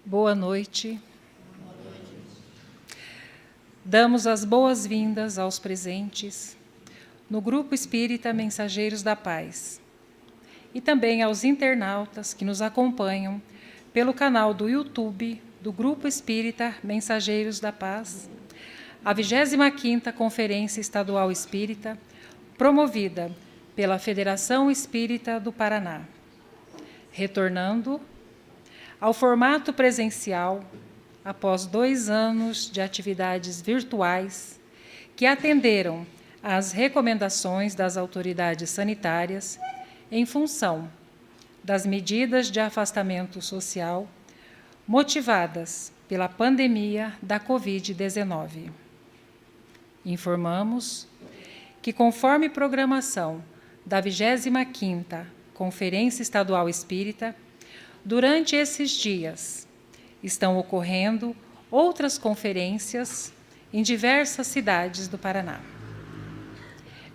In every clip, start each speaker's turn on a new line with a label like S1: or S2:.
S1: Boa noite. Damos as boas-vindas aos presentes no Grupo Espírita Mensageiros da Paz e também aos internautas que nos acompanham pelo canal do YouTube do Grupo Espírita Mensageiros da Paz, a 25ª Conferência Estadual Espírita, promovida pela Federação Espírita do Paraná, retornando ao formato presencial após 2 anos de atividades virtuais que atenderam às recomendações das autoridades sanitárias em função das medidas de afastamento social motivadas pela pandemia da Covid-19. Informamos que, conforme programação da 25ª Conferência Estadual Espírita, durante esses dias estão ocorrendo outras conferências em diversas cidades do Paraná.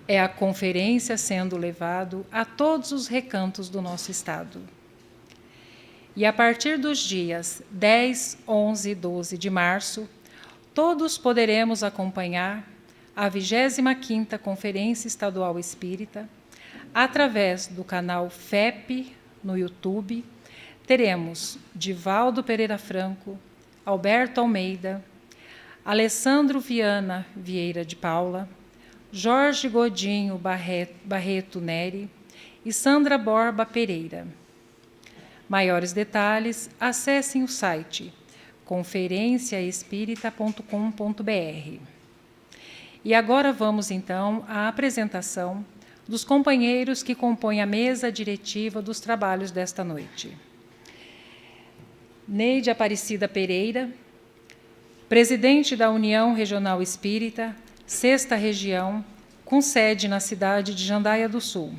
S1: É a conferência sendo levado a todos os recantos do nosso estado. E a partir dos dias 10, 11 e 12 de março, todos poderemos acompanhar a 25ª Conferência Estadual Espírita através do canal FEP no YouTube. Teremos Divaldo Pereira Franco, Alberto Almeida, Alessandro Viana Vieira de Paula, Jorge Godinho Barreto Neri e Sandra Borba Pereira. Maiores detalhes, acessem o site conferenciaespírita.com.br. E agora vamos, então, à apresentação dos companheiros que compõem a mesa diretiva dos trabalhos desta noite. Neide Aparecida Pereira, presidente da União Regional Espírita, 6ª Região, com sede na cidade de Jandaia do Sul.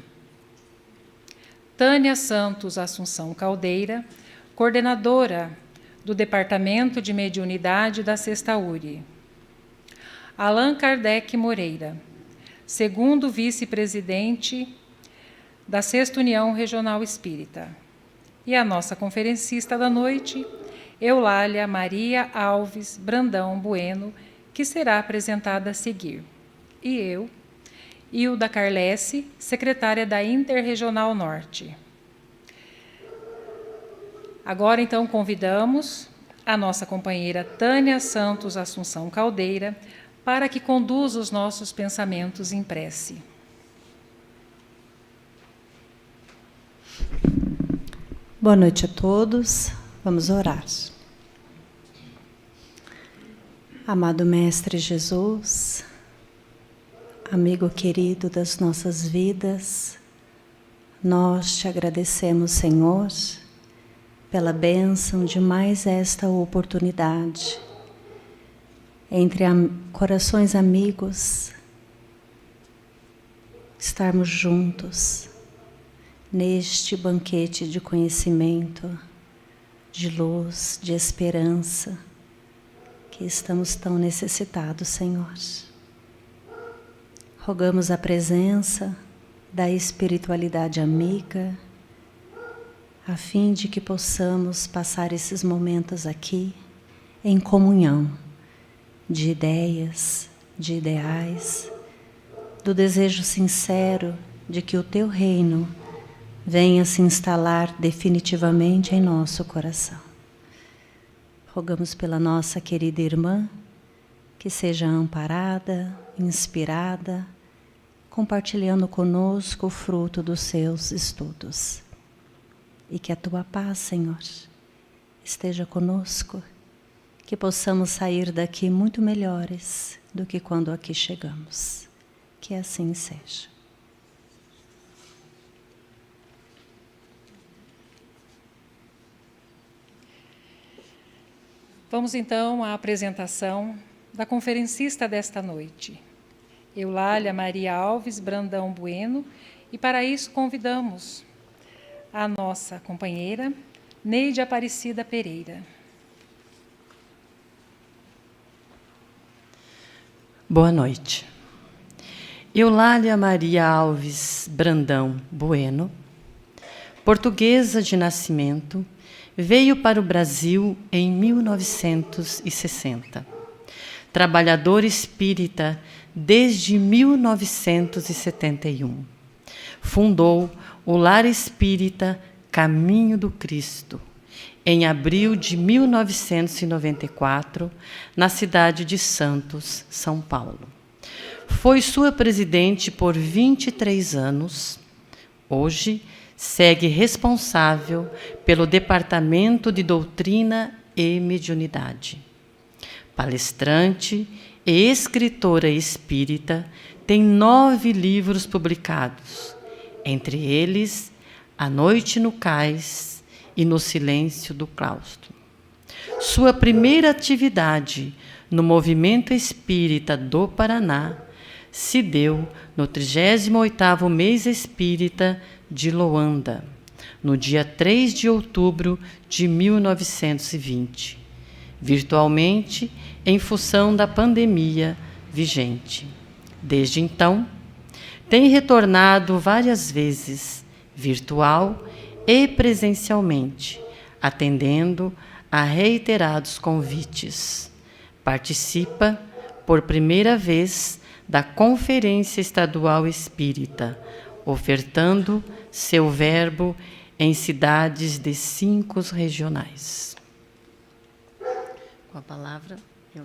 S1: Tânia Santos Assunção Caldeira, coordenadora do Departamento de Mediunidade da 6ª URI. Allan Kardec Moreira, segundo vice-presidente da 6ª União Regional Espírita. E a nossa conferencista da noite, Eulália Maria Alves Brandão Bueno, que será apresentada a seguir. E eu, Hilda Carlesse, secretária da Interregional Norte. Agora, então, convidamos a nossa companheira Tânia Santos Assunção Caldeira para que conduza os nossos pensamentos em prece.
S2: Boa noite a todos. Vamos orar. Amado Mestre Jesus, amigo querido das nossas vidas, nós te agradecemos, Senhor, pela bênção de mais esta oportunidade entre corações amigos, estarmos juntos neste banquete de conhecimento, de luz, de esperança, que estamos tão necessitados, Senhor. Rogamos a presença da espiritualidade amiga, a fim de que possamos passar esses momentos aqui em comunhão de ideias, de ideais, do desejo sincero de que o teu reino venha se instalar definitivamente em nosso coração. Rogamos pela nossa querida irmã, que seja amparada, inspirada, compartilhando conosco o fruto dos seus estudos. E que a tua paz, Senhor, esteja conosco, que possamos sair daqui muito melhores do que quando aqui chegamos. Que assim seja.
S1: Vamos, então, à apresentação da conferencista desta noite, Eulália Maria Alves Brandão Bueno, e para isso convidamos a nossa companheira Neide Aparecida Pereira.
S3: Boa noite. Eulália Maria Alves Brandão Bueno, portuguesa de nascimento, veio para o Brasil em 1960. Trabalhador espírita desde 1971. Fundou o Lar Espírita Caminho do Cristo, em abril de 1994, na cidade de Santos, São Paulo. Foi sua presidente por 23 anos. Hoje, segue responsável pelo Departamento de Doutrina e Mediunidade. Palestrante e escritora espírita, tem 9 livros publicados, entre eles A Noite no Cais e No Silêncio do Claustro. Sua primeira atividade no movimento espírita do Paraná se deu no 38º mês espírita de Loanda, no dia 3 de outubro de 1920, virtualmente em função da pandemia vigente. Desde então, tem retornado várias vezes, virtual e presencialmente, atendendo a reiterados convites. Participa, por primeira vez, da Conferência Estadual Espírita, ofertando seu verbo em cidades de 5 regionais. Com a palavra, eu...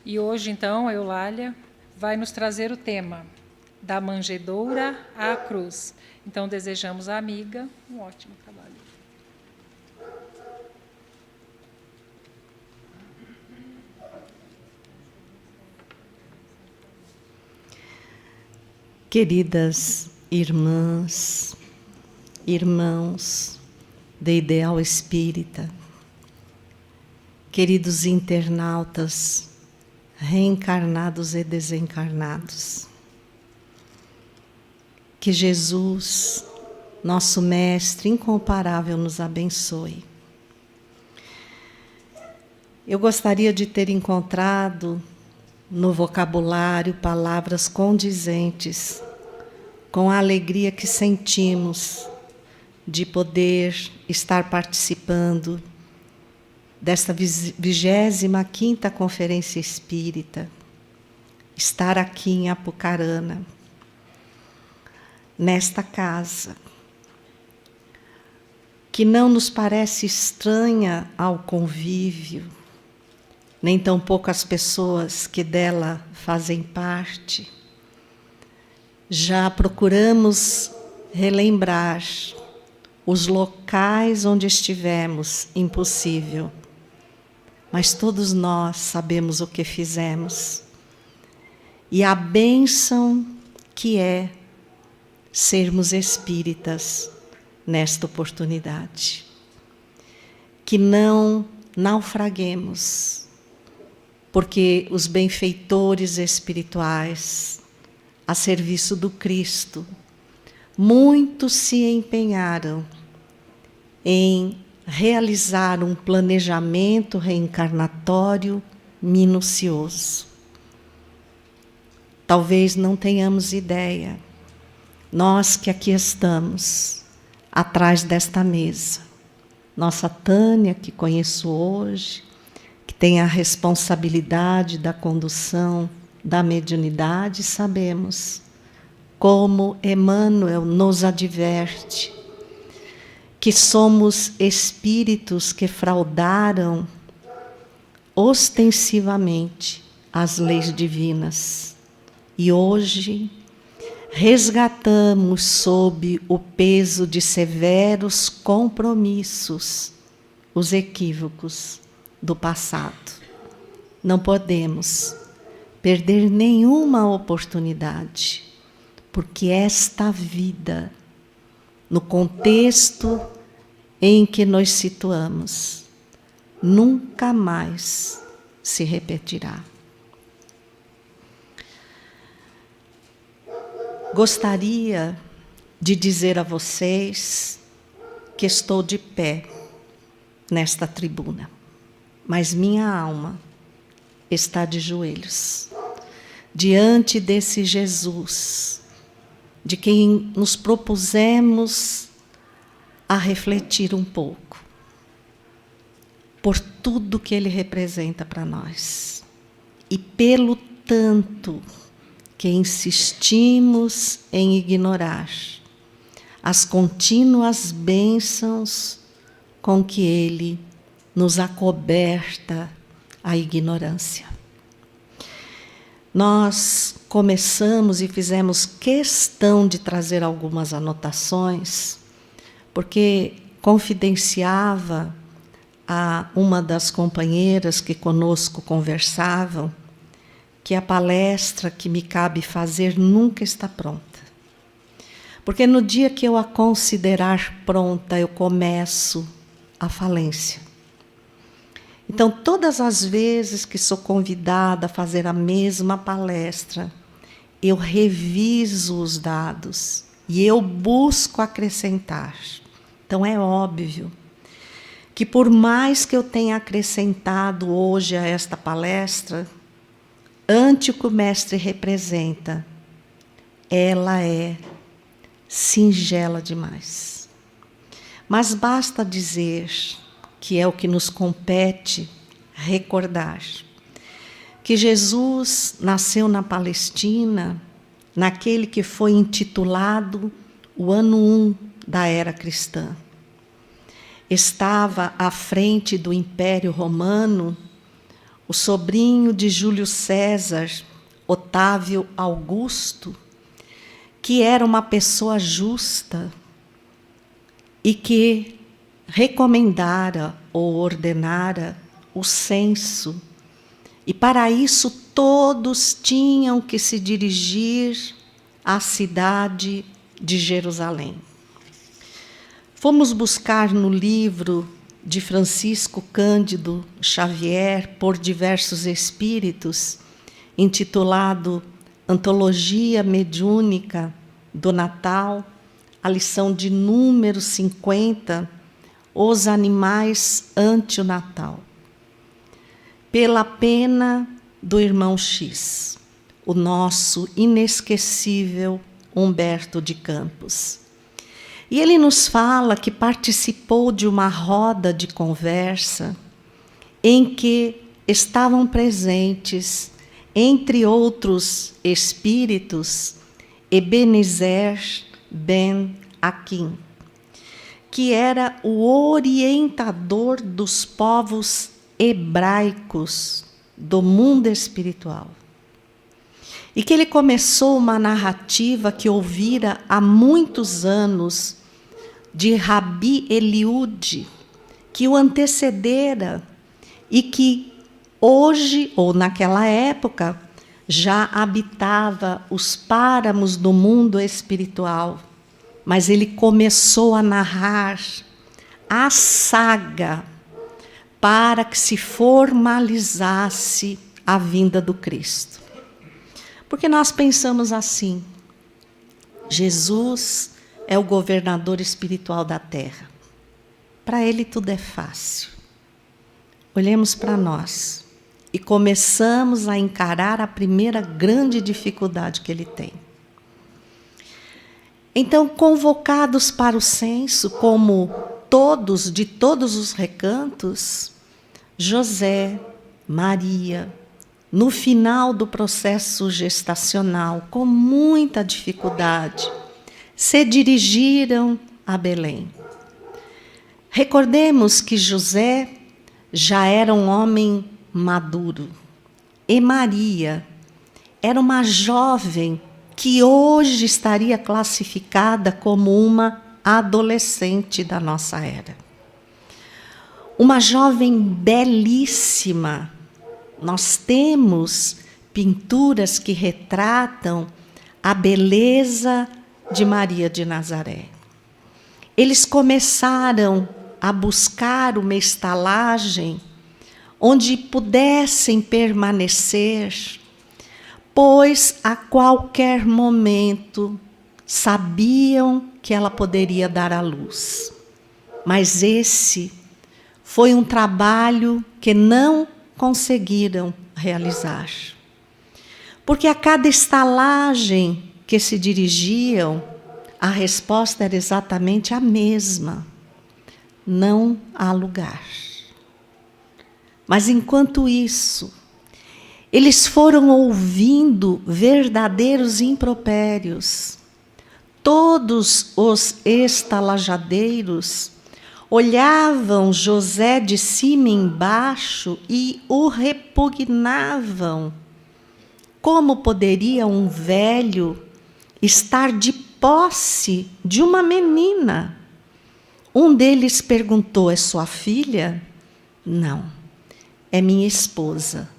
S1: E hoje, então, a Eulália vai nos trazer o tema da manjedoura à cruz. Então, desejamos à amiga um ótimo trabalho.
S2: Queridas irmãs, irmãos de Ideal Espírita, queridos internautas, reencarnados e desencarnados, que Jesus, nosso Mestre incomparável, nos abençoe. Eu gostaria de ter encontrado no vocabulário palavras condizentes com a alegria que sentimos de poder estar participando desta 25ª Conferência Espírita, estar aqui em Apucarana, nesta casa, que não nos parece estranha ao convívio, nem tampouco as pessoas que dela fazem parte. Já procuramos relembrar os locais onde estivemos, impossível, mas todos nós sabemos o que fizemos. E a bênção que é sermos espíritas nesta oportunidade. Que não naufraguemos, porque os benfeitores espirituais, a serviço do Cristo, muitos se empenharam em realizar um planejamento reencarnatório minucioso. Talvez não tenhamos ideia, nós que aqui estamos, atrás desta mesa, nossa Tânia, que conheço hoje, que tem a responsabilidade da condução da mediunidade, sabemos como Emmanuel nos adverte que somos espíritos que fraudaram ostensivamente as leis divinas. E hoje resgatamos sob o peso de severos compromissos os equívocos do passado. Não podemos perder nenhuma oportunidade, porque esta vida, no contexto em que nos situamos, nunca mais se repetirá. Gostaria de dizer a vocês que estou de pé nesta tribuna, mas minha alma está de joelhos diante desse Jesus
S4: de quem nos propusemos a refletir um pouco por tudo que ele representa para nós e pelo tanto que insistimos em ignorar as contínuas bênçãos com que ele nos acoberta a ignorância. Nós começamos e fizemos questão de trazer algumas anotações, porque confidenciava a uma das companheiras que conosco conversavam que a palestra que me cabe fazer nunca está pronta. Porque no dia que eu a considerar pronta, eu começo a falência. Então, todas as vezes que sou convidada a fazer a mesma palestra, eu reviso os dados e eu busco acrescentar. Então, é óbvio que, por mais que eu tenha acrescentado hoje a esta palestra, ante o que o mestre representa, ela é singela demais. Mas basta dizer, que é o que nos compete recordar, que Jesus nasceu na Palestina, naquele que foi intitulado o ano 1 da era cristã. Estava à frente do Império Romano o sobrinho de Júlio César, Otávio Augusto, que era uma pessoa justa e que recomendara ou ordenara o censo. E para isso todos tinham que se dirigir à cidade de Jerusalém. Fomos buscar no livro de Francisco Cândido Xavier, Por Diversos Espíritos, intitulado Antologia Mediúnica do Natal, a lição de número 50, Os Animais ante o Natal, pela pena do irmão X, o nosso inesquecível Humberto de Campos. E ele nos fala que participou de uma roda de conversa em que estavam presentes, entre outros espíritos, Ebenezer Ben Akin, que era o orientador dos povos hebraicos do mundo espiritual. E que ele começou uma narrativa que ouvira há muitos anos de Rabi Eliúde, que o antecedera e que hoje, ou naquela época, já habitava os páramos do mundo espiritual. Mas ele começou a narrar a saga para que se formalizasse a vinda do Cristo. Porque nós pensamos assim: Jesus é o governador espiritual da Terra. Para ele tudo é fácil. Olhemos para nós e começamos a encarar a primeira grande dificuldade que ele tem. Então, convocados para o censo, como todos, de todos os recantos, José, Maria, no final do processo gestacional, com muita dificuldade, se dirigiram a Belém. Recordemos que José já era um homem maduro e Maria era uma jovem que hoje estaria classificada como uma adolescente da nossa era. Uma jovem belíssima. Nós temos pinturas que retratam a beleza de Maria de Nazaré. Eles começaram a buscar uma estalagem onde pudessem permanecer, pois a qualquer momento sabiam que ela poderia dar à luz. Mas esse foi um trabalho que não conseguiram realizar. Porque a cada estalagem que se dirigiam, a resposta era exatamente a mesma: não há lugar. Mas enquanto isso, eles foram ouvindo verdadeiros impropérios. Todos os estalajadeiros olhavam José de cima embaixo e o repugnavam. Como poderia um velho estar de posse de uma menina? Um deles perguntou: é sua filha? Não, é minha esposa,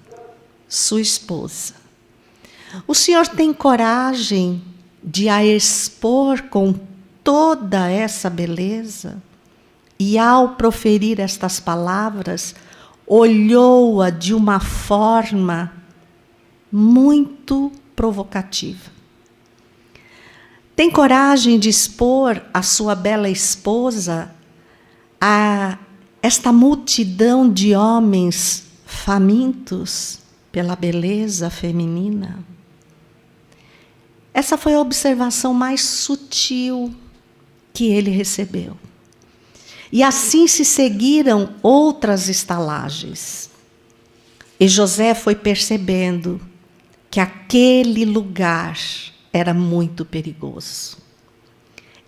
S4: sua esposa. O senhor tem coragem de a expor com toda essa beleza? E ao proferir estas palavras, olhou-a de uma forma muito provocativa. Tem coragem de expor a sua bela esposa a esta multidão de homens famintos pela beleza feminina? Essa foi a observação mais sutil que ele recebeu. E assim se seguiram outras estalagens. E José foi percebendo que aquele lugar era muito perigoso.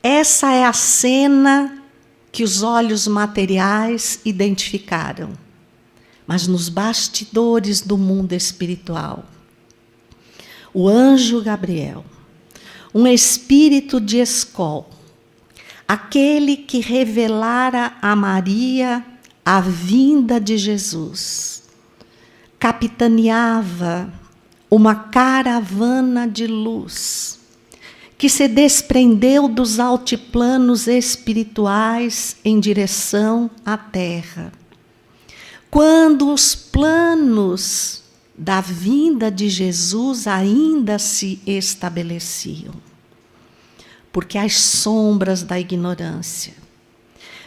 S4: Essa é a cena que os olhos materiais identificaram. Mas nos bastidores do mundo espiritual, o anjo Gabriel, um espírito de escol, aquele que revelara a Maria a vinda de Jesus, capitaneava uma caravana de luz que se desprendeu dos altiplanos espirituais em direção à terra. Quando os planos da vinda de Jesus ainda se estabeleciam, porque as sombras da ignorância,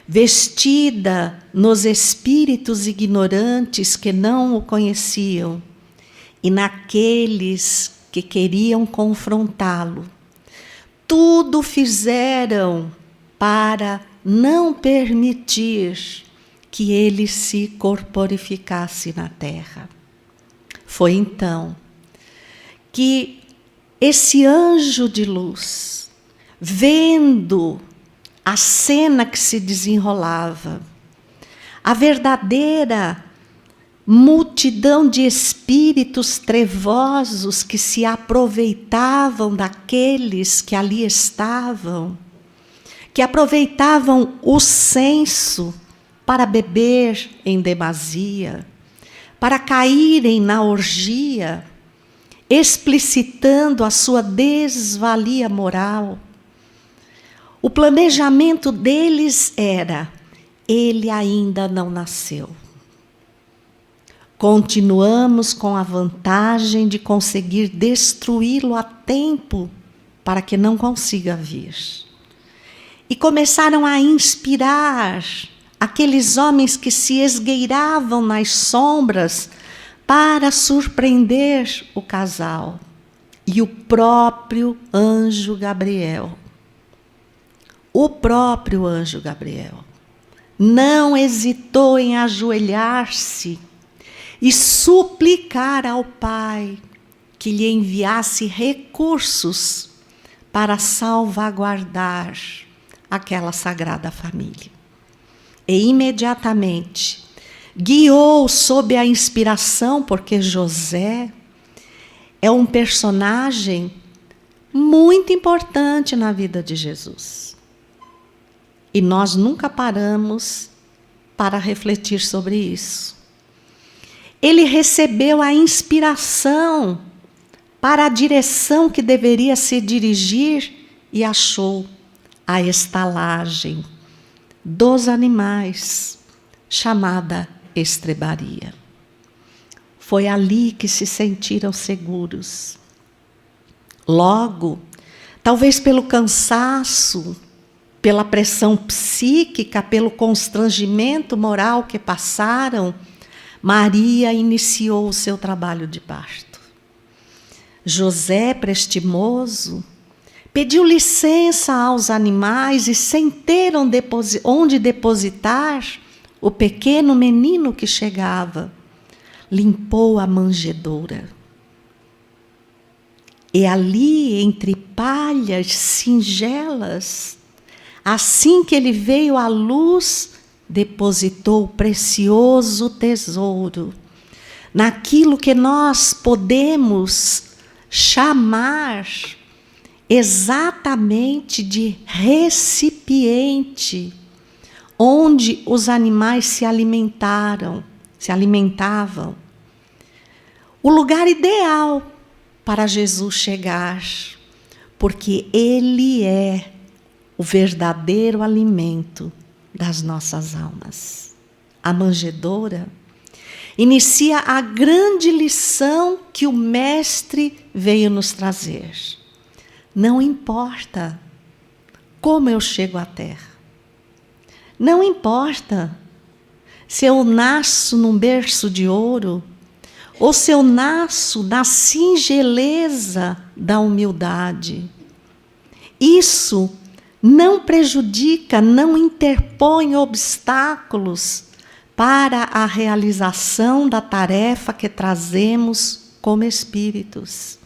S4: vestida nos espíritos ignorantes que não o conheciam, e naqueles que queriam confrontá-lo, tudo fizeram para não permitir que ele se corporificasse na terra. Foi então que esse anjo de luz, vendo a cena que se desenrolava, a verdadeira multidão de espíritos trevosos que se aproveitavam daqueles que ali estavam, que aproveitavam o senso para beber em demasia, para caírem na orgia, explicitando a sua desvalia moral. O planejamento deles era: ele ainda não nasceu. Continuamos com a vantagem de conseguir destruí-lo a tempo para que não consiga vir. E começaram a inspirar aqueles homens que se esgueiravam nas sombras para surpreender o casal. E o próprio anjo Gabriel, não hesitou em ajoelhar-se e suplicar ao Pai que lhe enviasse recursos para salvaguardar aquela sagrada família. E imediatamente guiou sob a inspiração, porque José é um personagem muito importante na vida de Jesus. E nós nunca paramos para refletir sobre isso. Ele recebeu a inspiração para a direção que deveria se dirigir e achou a estalagem dos animais, chamada estrebaria. Foi ali que se sentiram seguros. Logo, talvez pelo cansaço, pela pressão psíquica, pelo constrangimento moral que passaram, Maria iniciou o seu trabalho de parto. José, prestimoso, pediu licença aos animais e, sem ter onde depositar o pequeno menino que chegava, limpou a manjedoura. E ali, entre palhas singelas, assim que ele veio à luz, depositou o precioso tesouro, naquilo que nós podemos chamar exatamente de recipiente, onde os animais se alimentavam. O lugar ideal para Jesus chegar, porque Ele é o verdadeiro alimento das nossas almas. A manjedoura inicia a grande lição que o Mestre veio nos trazer. Não importa como eu chego à Terra. Não importa se eu nasço num berço de ouro ou se eu nasço na singeleza da humildade. Isso não prejudica, não interpõe obstáculos para a realização da tarefa que trazemos como espíritos.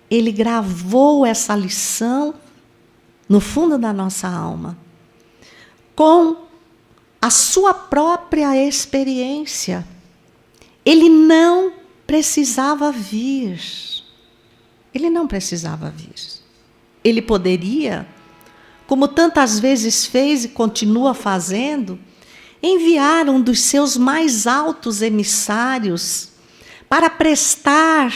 S4: Ele gravou essa lição no fundo da nossa alma, com a sua própria experiência. Ele não precisava vir. Ele não precisava vir. Ele poderia, como tantas vezes fez e continua fazendo, enviar um dos seus mais altos emissários para prestar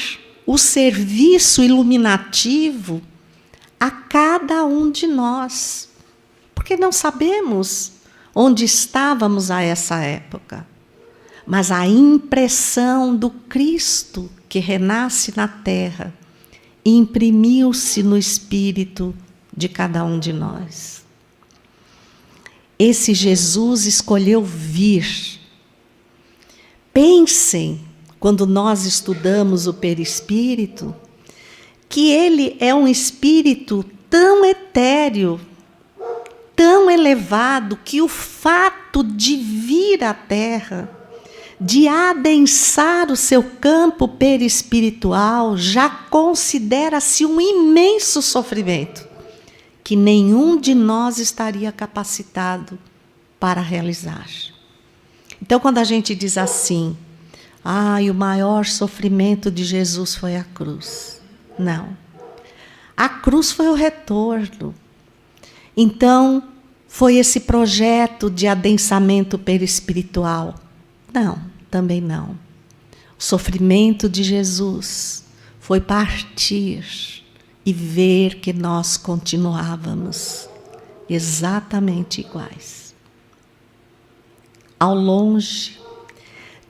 S4: o serviço iluminativo a cada um de nós, porque não sabemos onde estávamos a essa época. Mas a impressão do Cristo que renasce na terra imprimiu-se no espírito de cada um de nós. Esse Jesus escolheu vir. Pensem, quando nós estudamos o perispírito, que ele é um espírito tão etéreo, tão elevado, que o fato de vir à Terra, de adensar o seu campo perispiritual, já considera-se um imenso sofrimento, que nenhum de nós estaria capacitado para realizar. Então, quando a gente diz assim, o maior sofrimento de Jesus foi a cruz. Não. A cruz foi o retorno. Então, foi esse projeto de adensamento perispiritual? Não, também não. O sofrimento de Jesus foi partir e ver que nós continuávamos exatamente iguais. Ao longe,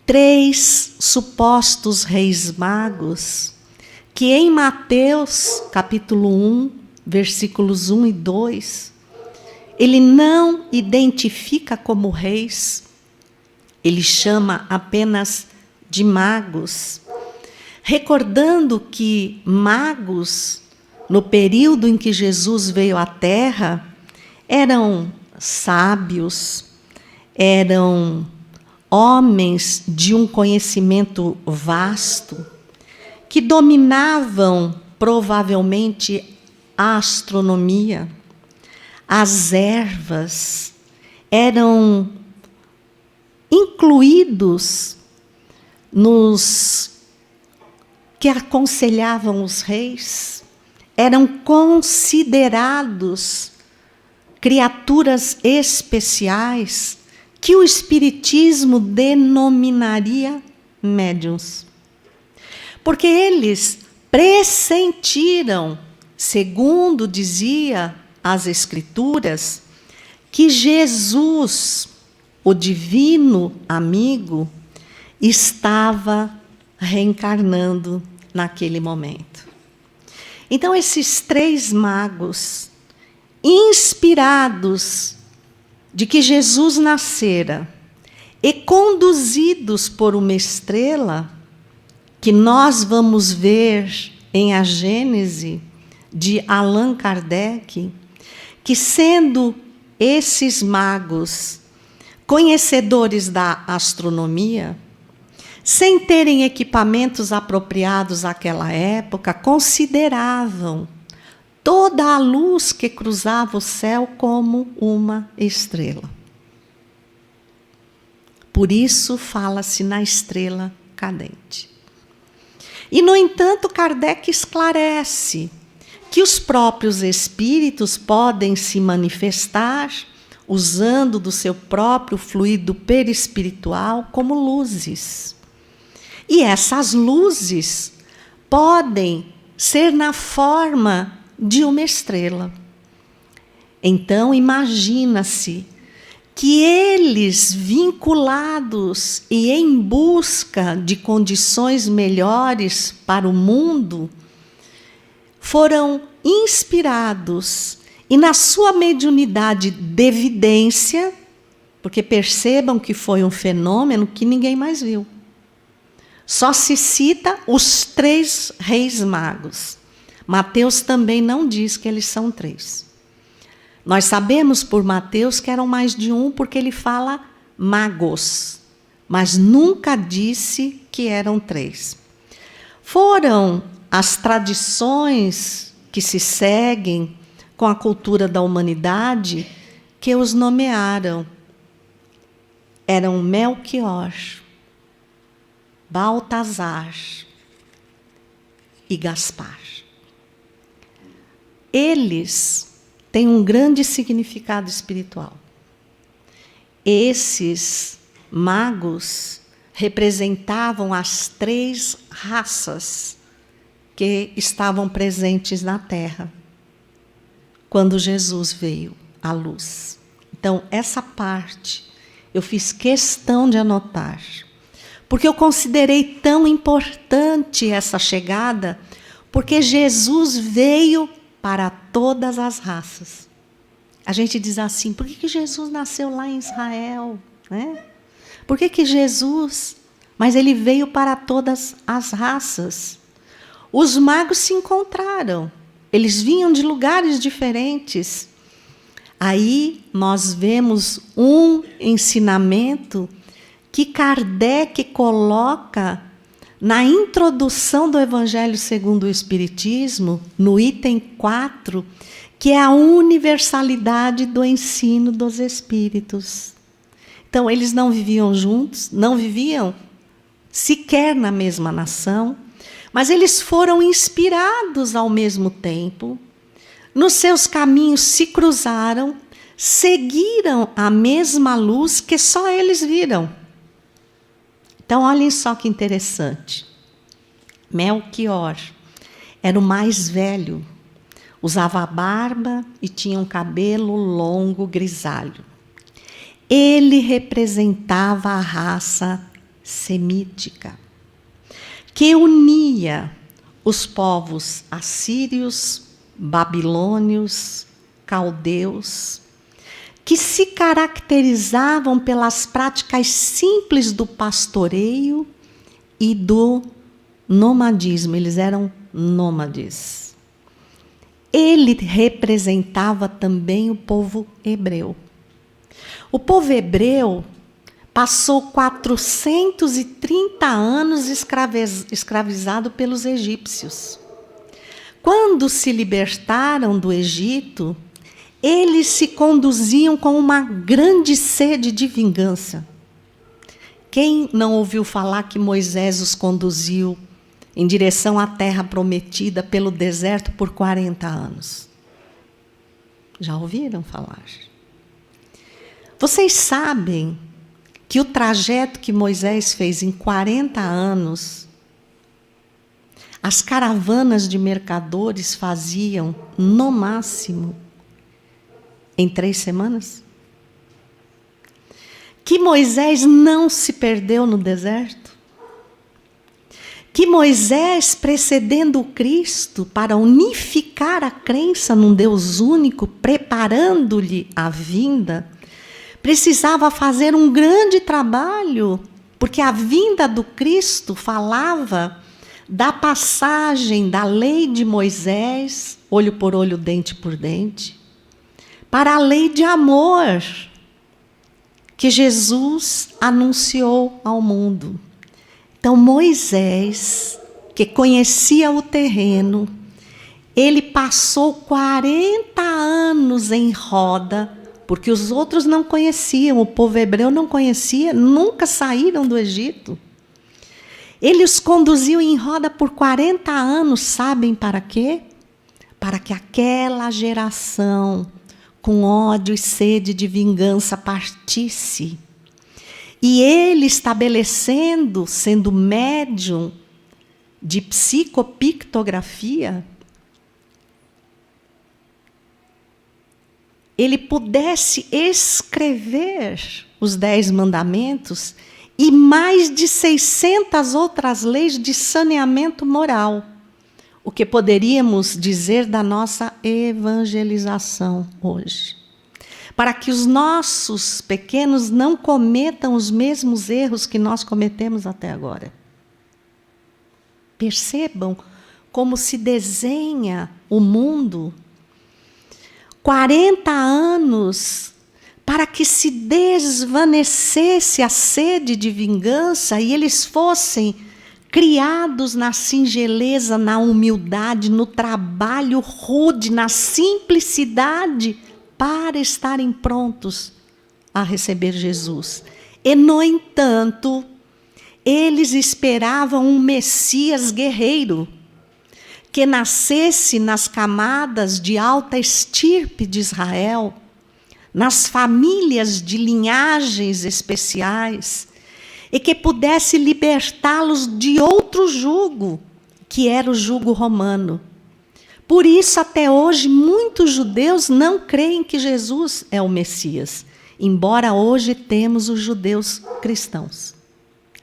S4: 3 supostos reis magos, que em Mateus, capítulo 1, versículos 1 e 2, ele não identifica como reis, ele chama apenas de magos, recordando que magos, no período em que Jesus veio à Terra, eram sábios, eram homens de um conhecimento vasto, que dominavam provavelmente a astronomia, as ervas, eram incluídos nos que aconselhavam os reis, eram considerados criaturas especiais que o Espiritismo denominaria médiuns. Porque eles pressentiram, segundo dizia as Escrituras, que Jesus, o divino amigo, estava reencarnando naquele momento. Então, esses 3 magos, inspirados de que Jesus nascera e conduzidos por uma estrela, que nós vamos ver em A Gênese, de Allan Kardec, que sendo esses magos conhecedores da astronomia, sem terem equipamentos apropriados àquela época, consideravam toda a luz que cruzava o céu como uma estrela. Por isso fala-se na estrela cadente. E, no entanto, Kardec esclarece que os próprios espíritos podem se manifestar usando do seu próprio fluido perispiritual como luzes. E essas luzes podem ser na forma de uma estrela. Então, imagina-se que eles, vinculados e em busca de condições melhores para o mundo, foram inspirados e, na sua mediunidade de evidência, porque percebam que foi um fenômeno que ninguém mais viu. Só se cita os 3 reis magos. Mateus também não diz que eles são 3. Nós sabemos por Mateus que eram mais de um, porque ele fala magos, mas nunca disse que eram 3. Foram as tradições que se seguem com a cultura da humanidade que os nomearam. Eram Melquior, Baltazar e Gaspar. Eles têm um grande significado espiritual. Esses magos representavam as 3 raças que estavam presentes na Terra quando Jesus veio à luz. Então, essa parte eu fiz questão de anotar, porque eu considerei tão importante essa chegada, porque Jesus veio para todas as raças. A gente diz assim, por que Jesus nasceu lá em Israel? Né? Por que Jesus? Mas ele veio para todas as raças. Os magos se encontraram. Eles vinham de lugares diferentes. Aí nós vemos um ensinamento que Kardec coloca na introdução do Evangelho segundo o Espiritismo, no item 4, que é a universalidade do ensino dos Espíritos. Então, eles não viviam juntos, não viviam sequer na mesma nação, mas eles foram inspirados ao mesmo tempo, nos seus caminhos se cruzaram, seguiram a mesma luz que só eles viram. Então, olhem só que interessante. Melquior era o mais velho, usava barba e tinha um cabelo longo, grisalho. Ele representava a raça semítica, que unia os povos assírios, babilônios, caldeus, que se caracterizavam pelas práticas simples do pastoreio e do nomadismo. Eles eram nômades. Ele representava também o povo hebreu. O povo hebreu passou 430 anos escravizado pelos egípcios. Quando se libertaram do Egito, eles se conduziam com uma grande sede de vingança. Quem não ouviu falar que Moisés os conduziu em direção à terra prometida pelo deserto por 40 anos? Já ouviram falar? Vocês sabem que o trajeto que Moisés fez em 40 anos, as caravanas de mercadores faziam, no máximo, em 3 semanas? Que Moisés não se perdeu no deserto? Que Moisés, precedendo o Cristo para unificar a crença num Deus único, preparando-lhe a vinda, precisava fazer um grande trabalho, porque a vinda do Cristo falava da passagem da lei de Moisés, olho por olho, dente por dente, para a lei de amor que Jesus anunciou ao mundo. Então, Moisés, que conhecia o terreno, ele passou 40 anos em roda, porque os outros não conheciam, o povo hebreu não conhecia, nunca saíram do Egito. Ele os conduziu em roda por 40 anos, sabem para quê? Para que aquela geração, com ódio e sede de vingança, partisse. E ele estabelecendo, sendo médium de psicopictografia, ele pudesse escrever os 10 mandamentos e mais de 600 outras leis de saneamento moral. O que poderíamos dizer da nossa evangelização hoje. Para que os nossos pequenos não cometam os mesmos erros que nós cometemos até agora. Percebam como se desenha o mundo. 40 anos para que se desvanecesse a sede de vingança e eles fossem criados na singeleza, na humildade, no trabalho rude, na simplicidade, para estarem prontos a receber Jesus. E, no entanto, eles esperavam um Messias guerreiro, que nascesse nas camadas de alta estirpe de Israel, nas famílias de linhagens especiais, e que pudesse libertá-los de outro jugo, que era o jugo romano. Por isso, até hoje, muitos judeus não creem que Jesus é o Messias, embora hoje temos os judeus cristãos,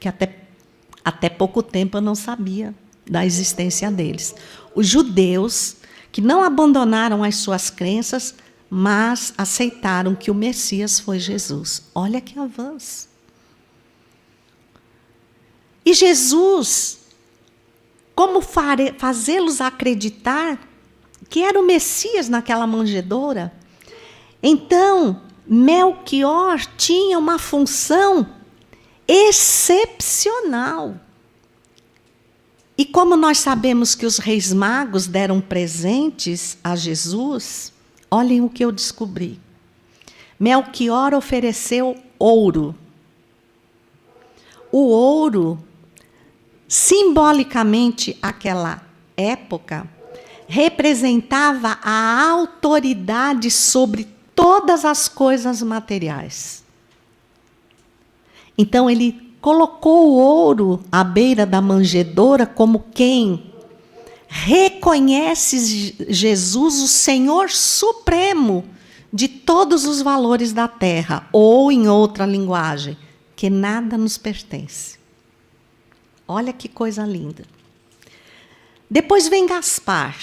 S4: que até pouco tempo eu não sabia da existência deles. Os judeus que não abandonaram as suas crenças, mas aceitaram que o Messias foi Jesus. Olha que avanço. E Jesus, como fazê-los acreditar que era o Messias naquela manjedoura? Então, Melquior tinha uma função excepcional. E como nós sabemos que os reis magos deram presentes a Jesus, olhem o que eu descobri. Melquior ofereceu ouro. O ouro, simbolicamente, naquela época, representava a autoridade sobre todas as coisas materiais. Então, ele colocou o ouro à beira da manjedoura como quem reconhece Jesus, o Senhor Supremo de todos os valores da terra, ou, em outra linguagem, que nada nos pertence. Olha que coisa linda. Depois vem Gaspar.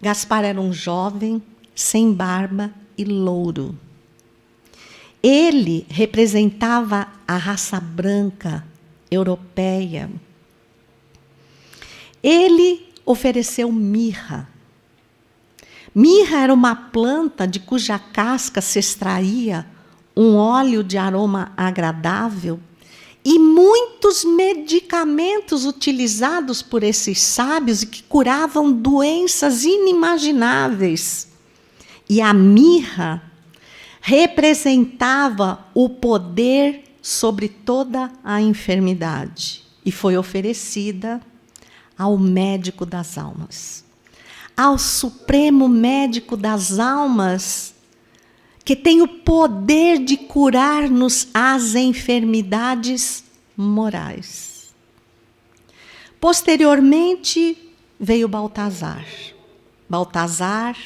S4: Gaspar era um jovem, sem barba e louro. Ele representava a raça branca, europeia. Ele ofereceu mirra. Mirra era uma planta de cuja casca se extraía um óleo de aroma agradável e muitos medicamentos utilizados por esses sábios e que curavam doenças inimagináveis. E a mirra representava o poder sobre toda a enfermidade e foi oferecida ao médico das almas, ao supremo médico das almas, que tem o poder de curar-nos as enfermidades morais. Posteriormente veio Baltazar. Baltazar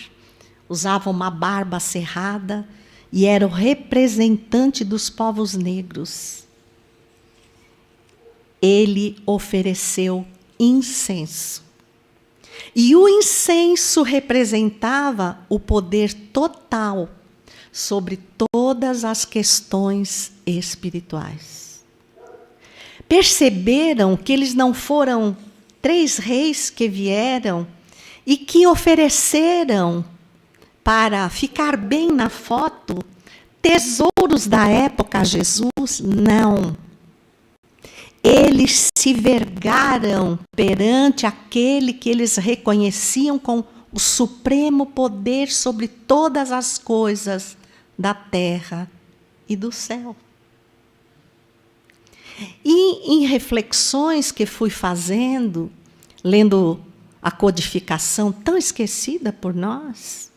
S4: usava uma barba cerrada e era o representante dos povos negros. Ele ofereceu incenso. E o incenso representava o poder total sobre todas as questões espirituais. Perceberam que eles não foram 3 reis que vieram e que ofereceram, para ficar bem na foto, tesouros da época a Jesus? Não. Eles se vergaram perante aquele que eles reconheciam com o supremo poder sobre todas as coisas da terra e do céu. E em reflexões que fui fazendo, lendo a codificação tão esquecida por nós,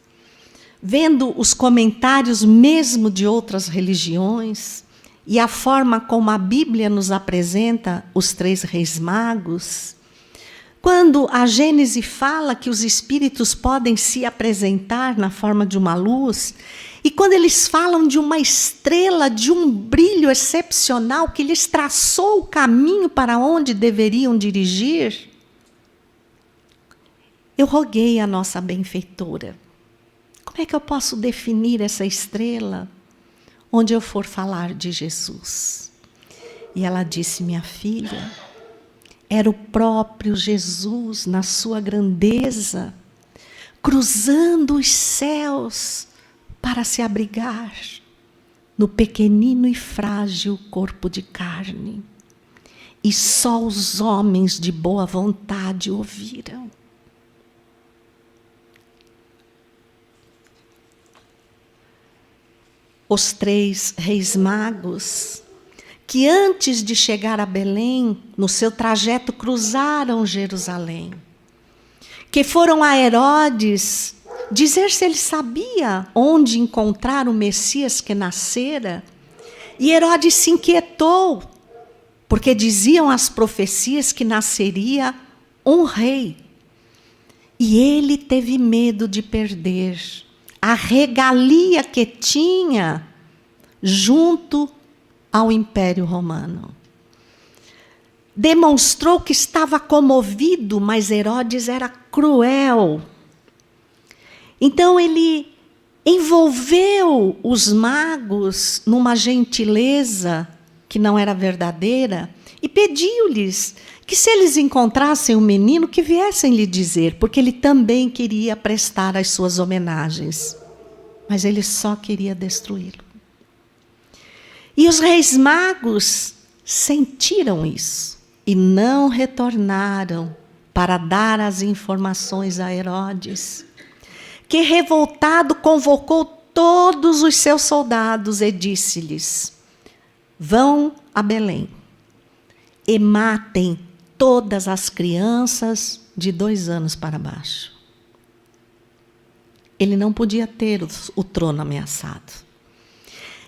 S4: vendo os comentários mesmo de outras religiões e a forma como a Bíblia nos apresenta os 3 reis magos, quando a Gênese fala que os espíritos podem se apresentar na forma de uma luz, e quando eles falam de uma estrela, de um brilho excepcional que lhes traçou o caminho para onde deveriam dirigir, eu roguei à nossa benfeitora: como é que eu posso definir essa estrela onde eu for falar de Jesus? E ela disse: minha filha, era o próprio Jesus na sua grandeza, cruzando os céus para se abrigar no pequenino e frágil corpo de carne. E só os homens de boa vontade ouviram. Os 3 reis magos, que antes de chegar a Belém, no seu trajeto cruzaram Jerusalém, que foram a Herodes dizer se ele sabia onde encontrar o Messias que nascera, e Herodes se inquietou, porque diziam as profecias que nasceria um rei, e ele teve medo de perder a regalia que tinha junto ao Império Romano. Demonstrou que estava comovido, mas Herodes era cruel. Então ele envolveu os magos numa gentileza que não era verdadeira e pediu-lhes que, se eles encontrassem o menino, que viessem lhe dizer, porque ele também queria prestar as suas homenagens. Mas ele só queria destruí-lo. E os reis magos sentiram isso e não retornaram para dar as informações a Herodes, que, revoltado, convocou todos os seus soldados e disse-lhes: vão a Belém e matem todas as crianças de 2 anos para baixo. Ele não podia ter o trono ameaçado.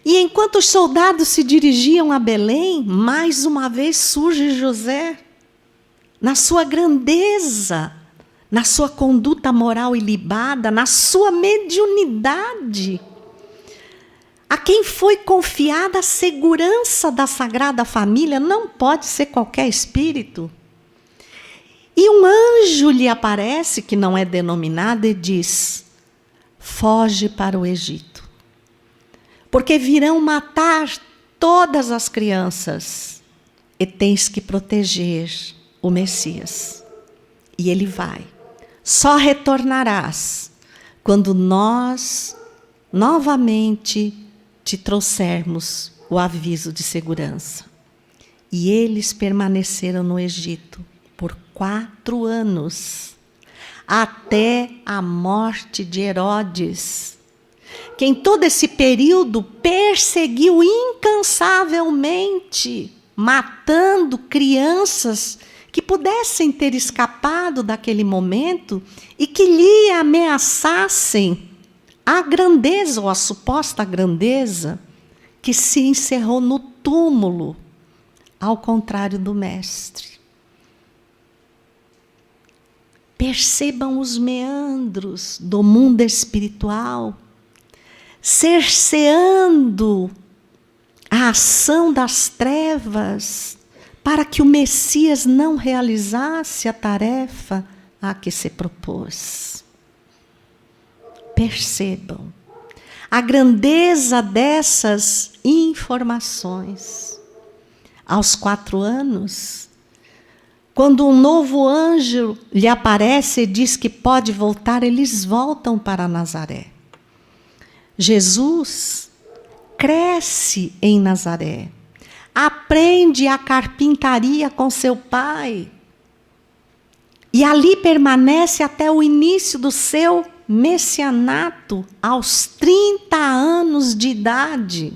S4: E enquanto os soldados se dirigiam a Belém, mais uma vez surge José, na sua grandeza, na sua conduta moral ilibada, na sua mediunidade, a quem foi confiada a segurança da Sagrada Família. Não pode ser qualquer espírito. E um anjo lhe aparece, que não é denominado, e diz: foge para o Egito, porque virão matar todas as crianças e tens que proteger o Messias. E ele vai. Só retornarás quando nós novamente te trouxermos o aviso de segurança. E eles permaneceram no Egito por 4 anos, até a morte de Herodes, que em todo esse período perseguiu incansavelmente, matando crianças que pudessem ter escapado daquele momento e que lhe ameaçassem a grandeza, ou a suposta grandeza, que se encerrou no túmulo, ao contrário do Mestre. Percebam os meandros do mundo espiritual, cerceando a ação das trevas, para que o Messias não realizasse a tarefa a que se propôs. Percebam a grandeza dessas informações. Aos 4 anos, quando um novo anjo lhe aparece e diz que pode voltar, eles voltam para Nazaré. Jesus cresce em Nazaré, aprende a carpintaria com seu pai e ali permanece até o início do seu messianato, aos 30 anos de idade.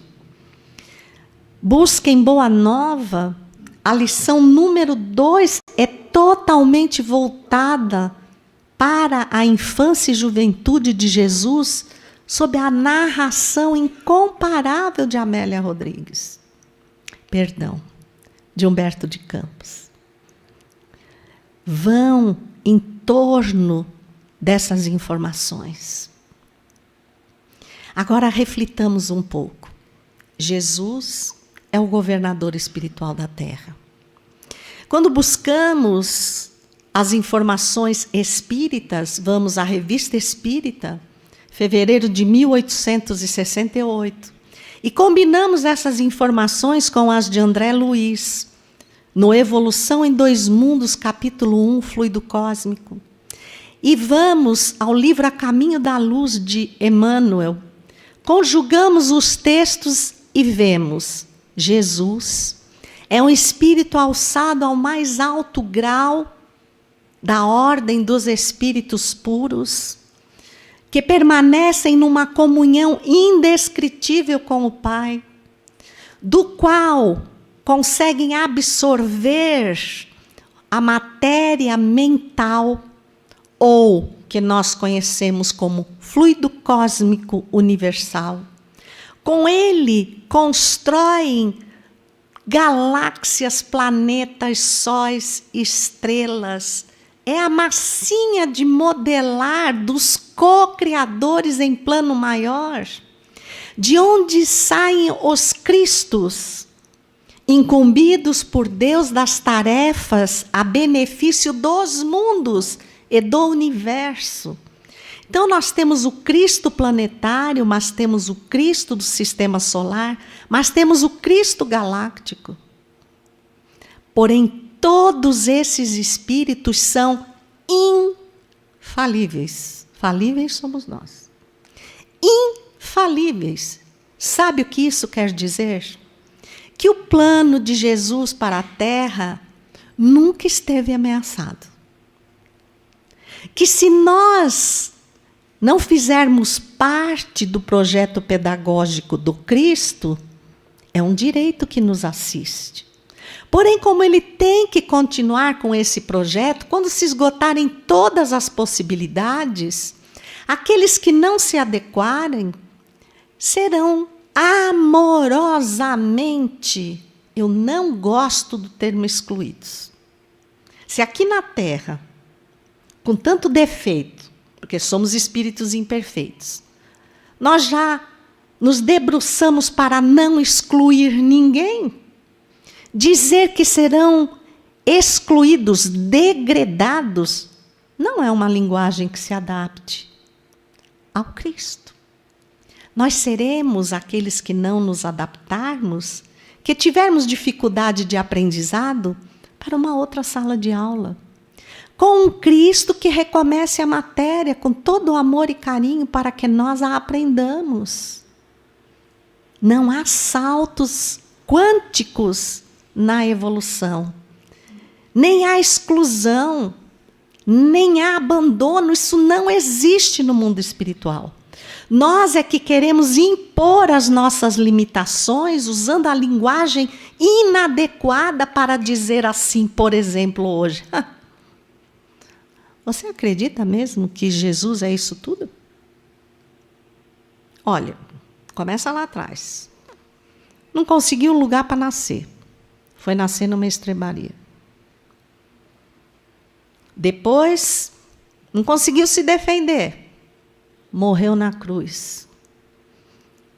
S4: Busquem Boa Nova, a lição número 2 é totalmente voltada para a infância e juventude de Jesus, sob a narração incomparável de Amélia Rodrigues. Perdão, de Humberto de Campos. Vão em torno dessas informações. Agora reflitamos um pouco. Jesus é o governador espiritual da Terra. Quando buscamos as informações espíritas, vamos à Revista Espírita, fevereiro de 1868, e combinamos essas informações com as de André Luiz, no Evolução em Dois Mundos, capítulo 1, Fluido Cósmico. E vamos ao livro A Caminho da Luz, de Emmanuel. Conjugamos os textos e vemos: Jesus é um espírito alçado ao mais alto grau da ordem dos espíritos puros, que permanecem numa comunhão indescritível com o Pai, do qual conseguem absorver a matéria mental, ou que nós conhecemos como fluido cósmico universal. Com ele constroem galáxias, planetas, sóis, estrelas. É a massinha de modelar dos co-criadores em plano maior, de onde saem os Cristos, incumbidos por Deus das tarefas a benefício dos mundos e do universo. Então nós temos o Cristo planetário, mas temos o Cristo do sistema solar, mas temos o Cristo galáctico. Porém, todos esses espíritos são infalíveis. Falíveis somos nós. Infalíveis. Sabe o que isso quer dizer? Que o plano de Jesus para a Terra nunca esteve ameaçado. Que se nós não fizermos parte do projeto pedagógico do Cristo, é um direito que nos assiste. Porém, como ele tem que continuar com esse projeto, quando se esgotarem todas as possibilidades, aqueles que não se adequarem serão amorosamente, eu não gosto do termo excluídos. Se aqui na Terra, com tanto defeito, porque somos espíritos imperfeitos, nós já nos debruçamos para não excluir ninguém, dizer que serão excluídos, degradados, não é uma linguagem que se adapte ao Cristo. Nós seremos aqueles que não nos adaptarmos, que tivermos dificuldade de aprendizado, para uma outra sala de aula. Com um Cristo que recomece a matéria com todo o amor e carinho para que nós a aprendamos. Não há saltos quânticos na evolução. Nem há exclusão, nem há abandono. Isso não existe no mundo espiritual. Nós é que queremos impor as nossas limitações usando a linguagem inadequada para dizer assim, por exemplo, hoje. Você acredita mesmo que Jesus é isso tudo? Olha, começa lá atrás. Não conseguiu um lugar para nascer. Foi nascer numa estrebaria. Depois, não conseguiu se defender. Morreu na cruz.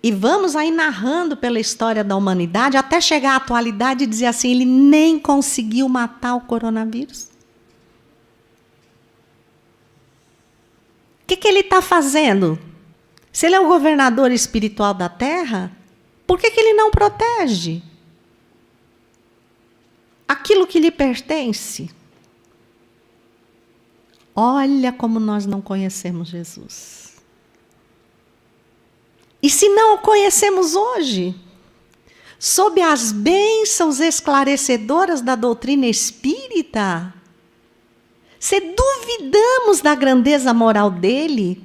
S4: E vamos aí narrando pela história da humanidade, até chegar à atualidade e dizer assim, ele nem conseguiu matar o coronavírus. O que ele está fazendo? Se ele é o governador espiritual da Terra, por que ele não protege aquilo que lhe pertence? Olha como nós não conhecemos Jesus. E se não o conhecemos hoje, sob as bênçãos esclarecedoras da doutrina espírita, se duvidamos da grandeza moral dele,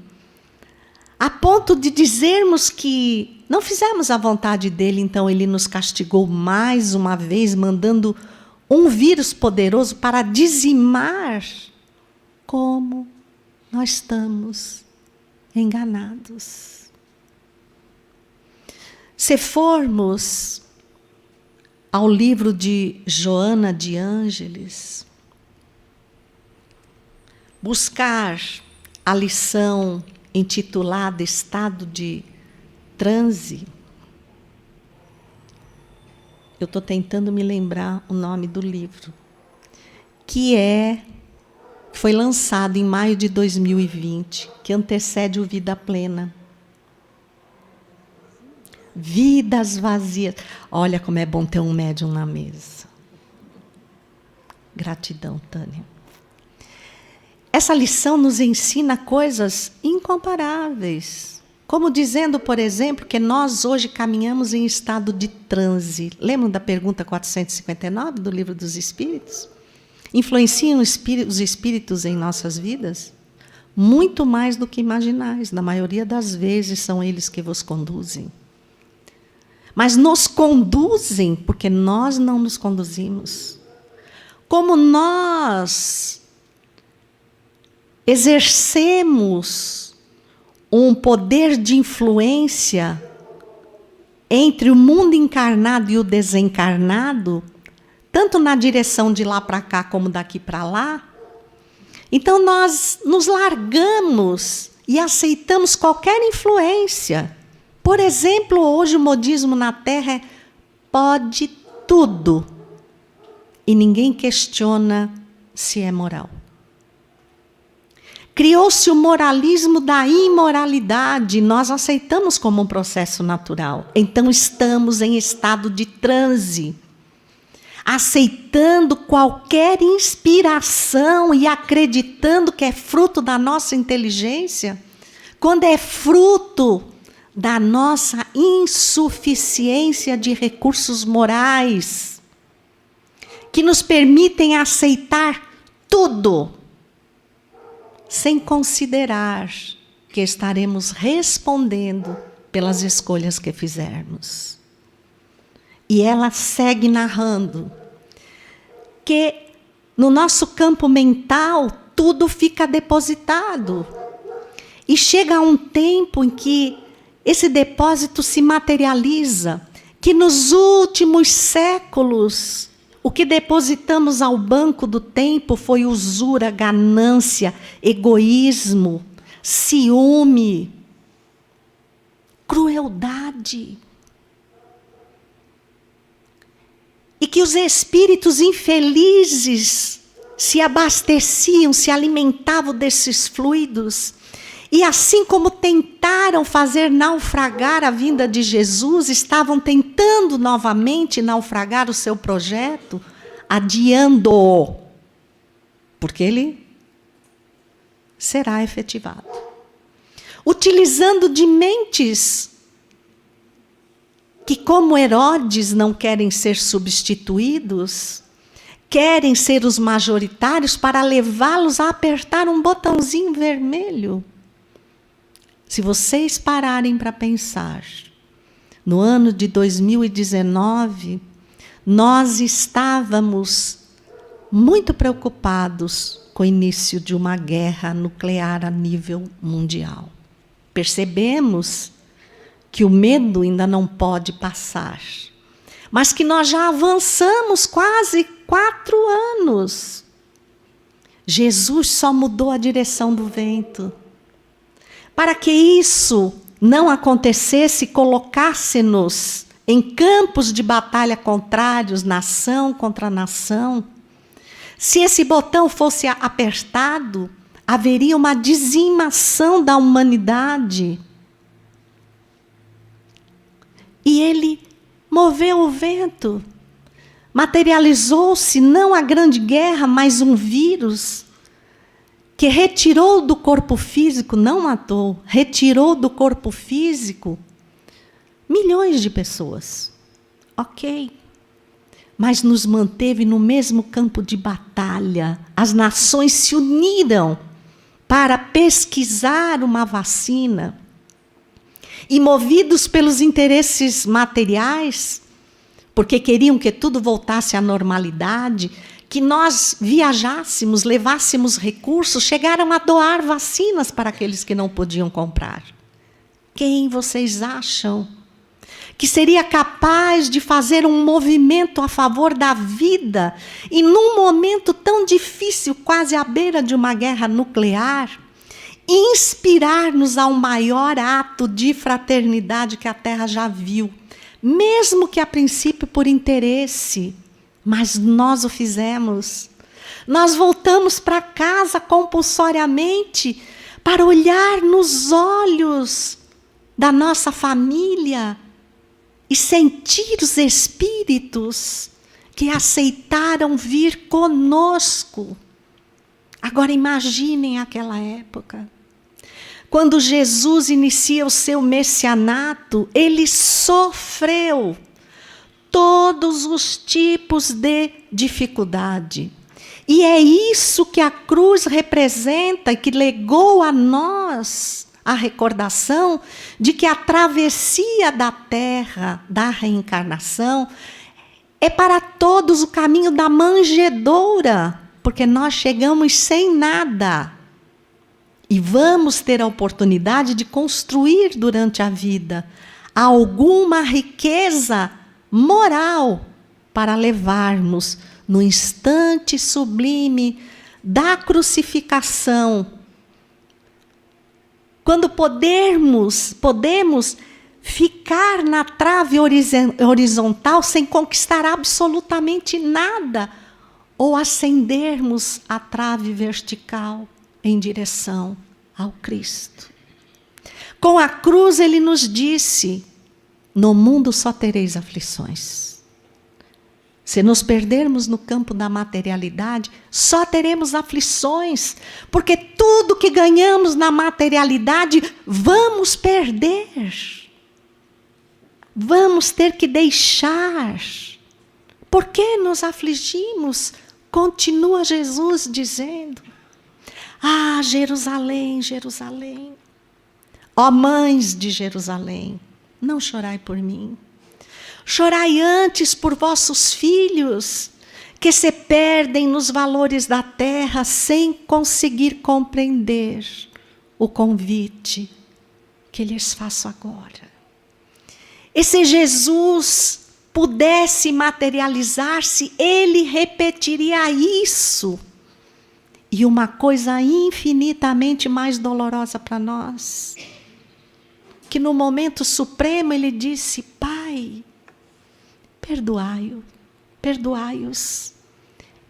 S4: a ponto de dizermos que não fizemos a vontade dele, então ele nos castigou mais uma vez, mandando um vírus poderoso para dizimar, como nós estamos enganados. Se formos ao livro de Joana de Ângeles, buscar a lição intitulada Estado de Transe, eu estou tentando me lembrar o nome do livro, que foi lançado em maio de 2020, que antecede o Vida Plena. Vidas vazias. Olha como é bom ter um médium na mesa. Gratidão, Tânia. Essa lição nos ensina coisas incomparáveis. Como dizendo, por exemplo, que nós hoje caminhamos em estado de transe. Lembram da pergunta 459 do Livro dos Espíritos? Influenciam os espíritos em nossas vidas? Muito mais do que imaginais. Na maioria das vezes são eles que vos conduzem. Mas nos conduzem porque nós não nos conduzimos. Como nós exercemos um poder de influência entre o mundo encarnado e o desencarnado, tanto na direção de lá para cá como daqui para lá, então nós nos largamos e aceitamos qualquer influência. Por exemplo, hoje o modismo na Terra é pode tudo. E ninguém questiona se é moral. Criou-se o moralismo da imoralidade, nós aceitamos como um processo natural. Então estamos em estado de transe, aceitando qualquer inspiração e acreditando que é fruto da nossa inteligência, quando é fruto da nossa insuficiência de recursos morais, que nos permitem aceitar tudo, sem considerar que estaremos respondendo pelas escolhas que fizermos. E ela segue narrando que no nosso campo mental tudo fica depositado. E chega um tempo em que esse depósito se materializa, que nos últimos séculos o que depositamos ao banco do tempo foi usura, ganância, egoísmo, ciúme, crueldade. E que os espíritos infelizes se abasteciam, se alimentavam desses fluidos. E assim como tentaram fazer naufragar a vinda de Jesus, estavam tentando novamente naufragar o seu projeto, adiando-o, porque ele será efetivado. Utilizando de mentes que, como Herodes, não querem ser substituídos, querem ser os majoritários para levá-los a apertar um botãozinho vermelho. Se vocês pararem para pensar, no ano de 2019, nós estávamos muito preocupados com o início de uma guerra nuclear a nível mundial. Percebemos que o medo ainda não pode passar, mas que nós já avançamos quase 4 anos. Jesus só mudou a direção do vento. Para que isso não acontecesse, colocasse-nos em campos de batalha contrários, nação contra nação. Se esse botão fosse apertado, haveria uma dizimação da humanidade. E ele moveu o vento. Materializou-se não a grande guerra, mas um vírus que retirou do corpo físico, não matou, retirou do corpo físico milhões de pessoas. Ok. Mas nos manteve no mesmo campo de batalha. As nações se uniram para pesquisar uma vacina. E movidos pelos interesses materiais, porque queriam que tudo voltasse à normalidade, que nós viajássemos, levássemos recursos, chegaram a doar vacinas para aqueles que não podiam comprar. Quem vocês acham que seria capaz de fazer um movimento a favor da vida e num momento tão difícil, quase à beira de uma guerra nuclear, inspirar-nos ao maior ato de fraternidade que a Terra já viu, mesmo que a princípio por interesse, mas nós o fizemos. Nós voltamos para casa compulsoriamente para olhar nos olhos da nossa família e sentir os espíritos que aceitaram vir conosco. Agora imaginem aquela época. Quando Jesus inicia o seu messianato, ele sofreu todos os tipos de dificuldade. E é isso que a cruz representa e que legou a nós a recordação de que a travessia da terra, da reencarnação, é para todos o caminho da manjedoura, porque nós chegamos sem nada. E vamos ter a oportunidade de construir durante a vida alguma riqueza moral para levarmos no instante sublime da crucificação. Quando podemos ficar na trave horizontal sem conquistar absolutamente nada, ou ascendermos a trave vertical em direção ao Cristo. Com a cruz ele nos disse: no mundo só tereis aflições. Se nos perdermos no campo da materialidade, só teremos aflições, porque tudo que ganhamos na materialidade vamos perder. Vamos ter que deixar. Por que nos afligimos? Continua Jesus dizendo: ah, Jerusalém, Jerusalém, ó mães de Jerusalém, não chorai por mim. Chorai antes por vossos filhos, que se perdem nos valores da terra sem conseguir compreender o convite que lhes faço agora. E se Jesus pudesse materializar-se, ele repetiria isso. E uma coisa infinitamente mais dolorosa para nós, que no momento supremo ele disse: Pai, perdoai-os,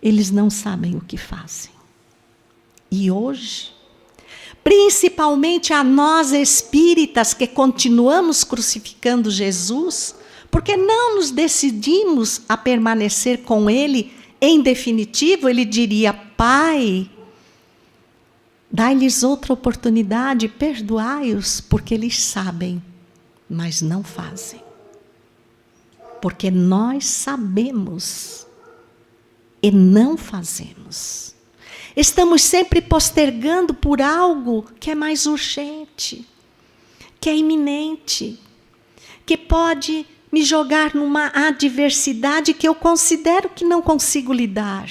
S4: eles não sabem o que fazem. E hoje, principalmente a nós espíritas que continuamos crucificando Jesus, porque não nos decidimos a permanecer com ele, em definitivo, ele diria: Pai, dai-lhes outra oportunidade, perdoai-os, porque eles sabem, mas não fazem. Porque nós sabemos e não fazemos. Estamos sempre postergando por algo que é mais urgente, que é iminente, que pode me jogar numa adversidade que eu considero que não consigo lidar.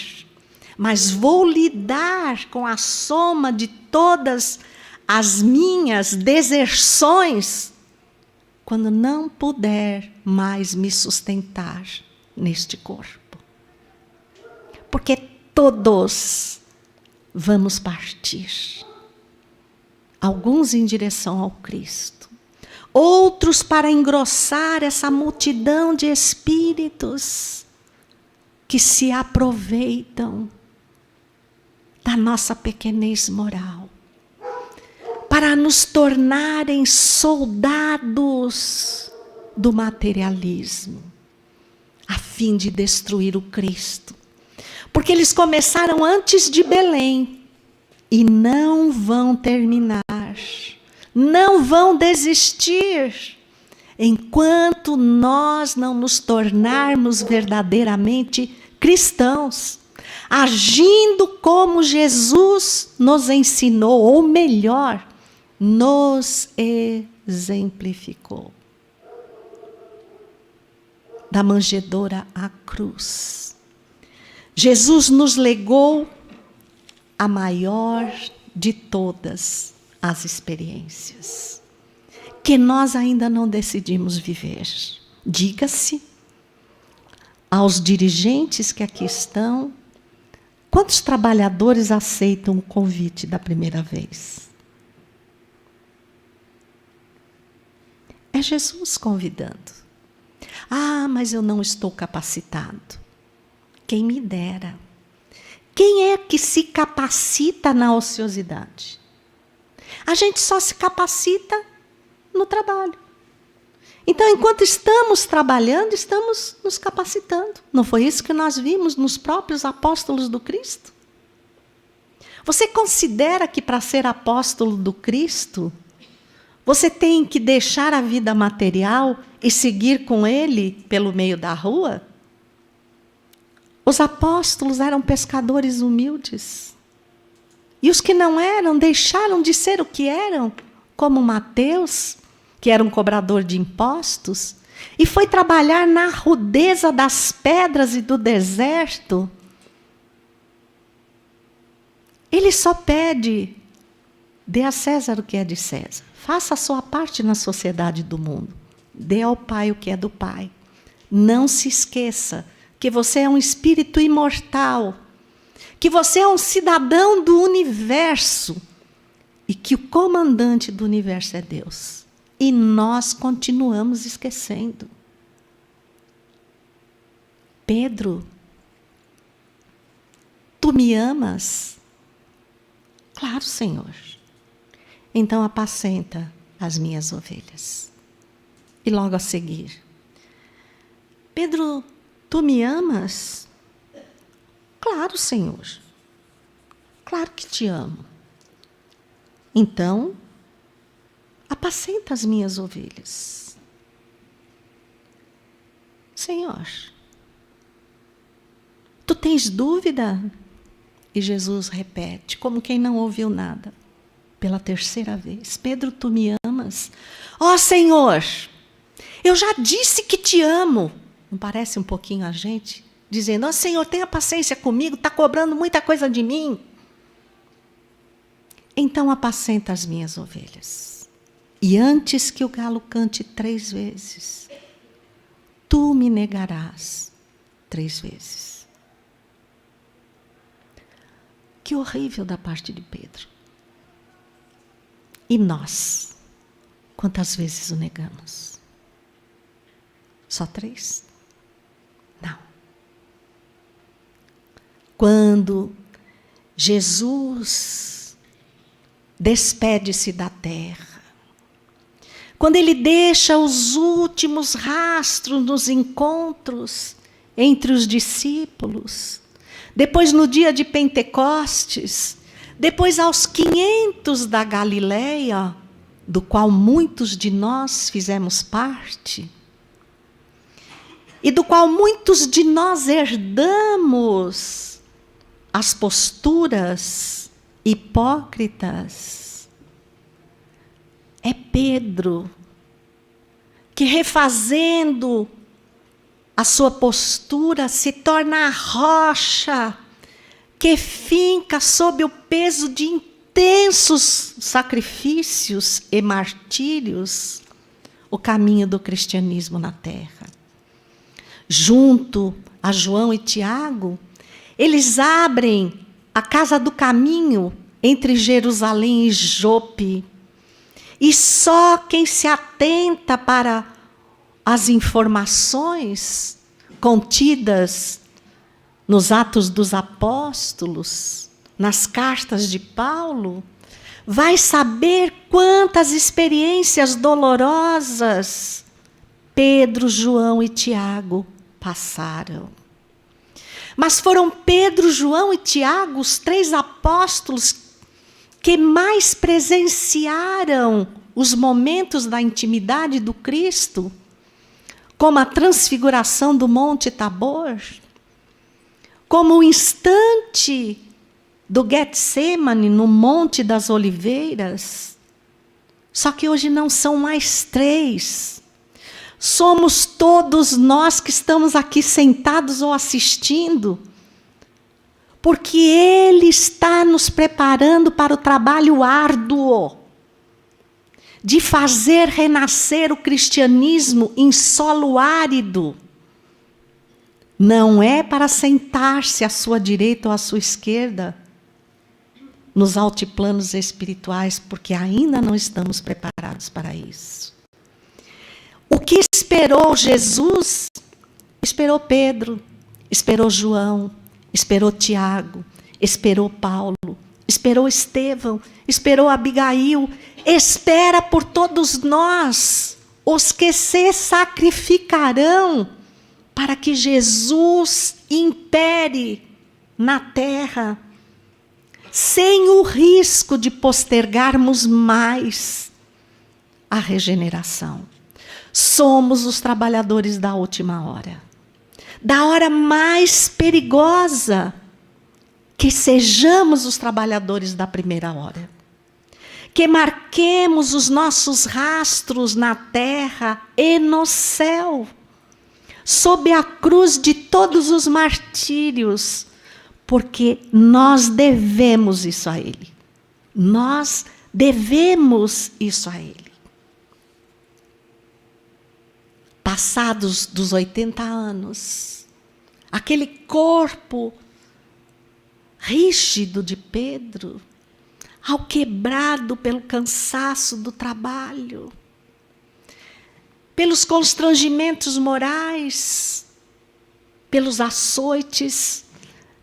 S4: Mas vou lidar com a soma de todas as minhas deserções quando não puder mais me sustentar neste corpo. Porque todos vamos partir. Alguns em direção ao Cristo, outros para engrossar essa multidão de espíritos que se aproveitam da nossa pequenez moral, para nos tornarem soldados do materialismo, a fim de destruir o Cristo. Porque eles começaram antes de Belém. e não vão terminar, não vão desistir, enquanto nós não nos tornarmos verdadeiramente cristãos, agindo como Jesus nos ensinou, ou melhor, nos exemplificou. Da manjedoura à cruz, Jesus nos legou a maior de todas as experiências, que nós ainda não decidimos viver. Diga-se aos dirigentes que aqui estão, quantos trabalhadores aceitam o convite da primeira vez? É Jesus convidando. Ah, mas eu não estou capacitado. Quem me dera. Quem é que se capacita na ociosidade? A gente só se capacita no trabalho. Então, enquanto estamos trabalhando, estamos nos capacitando. Não foi isso que nós vimos nos próprios apóstolos do Cristo? Você considera que para ser apóstolo do Cristo, você tem que deixar a vida material e seguir com ele pelo meio da rua? Os apóstolos eram pescadores humildes. E os que não eram, deixaram de ser o que eram, como Mateus, que era um cobrador de impostos, e foi trabalhar na rudeza das pedras e do deserto. Ele só pede: dê a César o que é de César. Faça a sua parte na sociedade do mundo. Dê ao Pai o que é do Pai. Não se esqueça que você é um espírito imortal, que você é um cidadão do universo e que o comandante do universo é Deus. E nós continuamos esquecendo. Pedro, tu me amas? Claro, Senhor. Então apacenta as minhas ovelhas. E logo a seguir: Pedro, tu me amas? Claro, Senhor. Claro que te amo. Então, apacenta as minhas ovelhas. Senhor, tu tens dúvida? E Jesus repete, como quem não ouviu nada, pela terceira vez: Pedro, tu me amas? Ó Senhor, eu já disse que te amo. Não parece um pouquinho a gente? Dizendo: ó Senhor, tenha paciência comigo, está cobrando muita coisa de mim. Então apacenta as minhas ovelhas. E antes que o galo cante 3 vezes, tu me negarás 3 vezes. Que horrível da parte de Pedro. E nós, quantas vezes o negamos? Só 3? Não. Quando Jesus despede-se da terra, quando ele deixa os últimos rastros nos encontros entre os discípulos, depois no dia de Pentecostes, depois aos 500 da Galileia, do qual muitos de nós fizemos parte, e do qual muitos de nós herdamos as posturas hipócritas, é Pedro que, refazendo a sua postura, se torna a rocha que finca sob o peso de intensos sacrifícios e martírios o caminho do cristianismo na terra. Junto a João e Tiago, eles abrem a casa do caminho entre Jerusalém e Jope. E só quem se atenta para as informações contidas nos Atos dos Apóstolos, nas cartas de Paulo, vai saber quantas experiências dolorosas Pedro, João e Tiago passaram. Mas foram Pedro, João e Tiago, os 3 apóstolos, que mais presenciaram os momentos da intimidade do Cristo, como a transfiguração do Monte Tabor, como o instante do Getsemane no Monte das Oliveiras. Só que hoje não são mais 3. Somos todos nós que estamos aqui sentados ou assistindo, porque Ele está nos preparando para o trabalho árduo de fazer renascer o cristianismo em solo árido. Não é para sentar-se à sua direita ou à sua esquerda, nos altiplanos espirituais, porque ainda não estamos preparados para isso. O que esperou Jesus? Esperou Pedro, esperou João, esperou Tiago, esperou Paulo, esperou Estevão, esperou Abigail, espera por todos nós, os que se sacrificarão para que Jesus impere na terra, sem o risco de postergarmos mais a regeneração. Somos os trabalhadores da última hora, da hora mais perigosa, que sejamos os trabalhadores da primeira hora, que marquemos os nossos rastros na terra e no céu, sob a cruz de todos os martírios, porque nós devemos isso a Ele. Nós devemos isso a Ele. Passados dos 80 anos, aquele corpo rígido de Pedro, alquebrado pelo cansaço do trabalho, pelos constrangimentos morais, pelos açoites,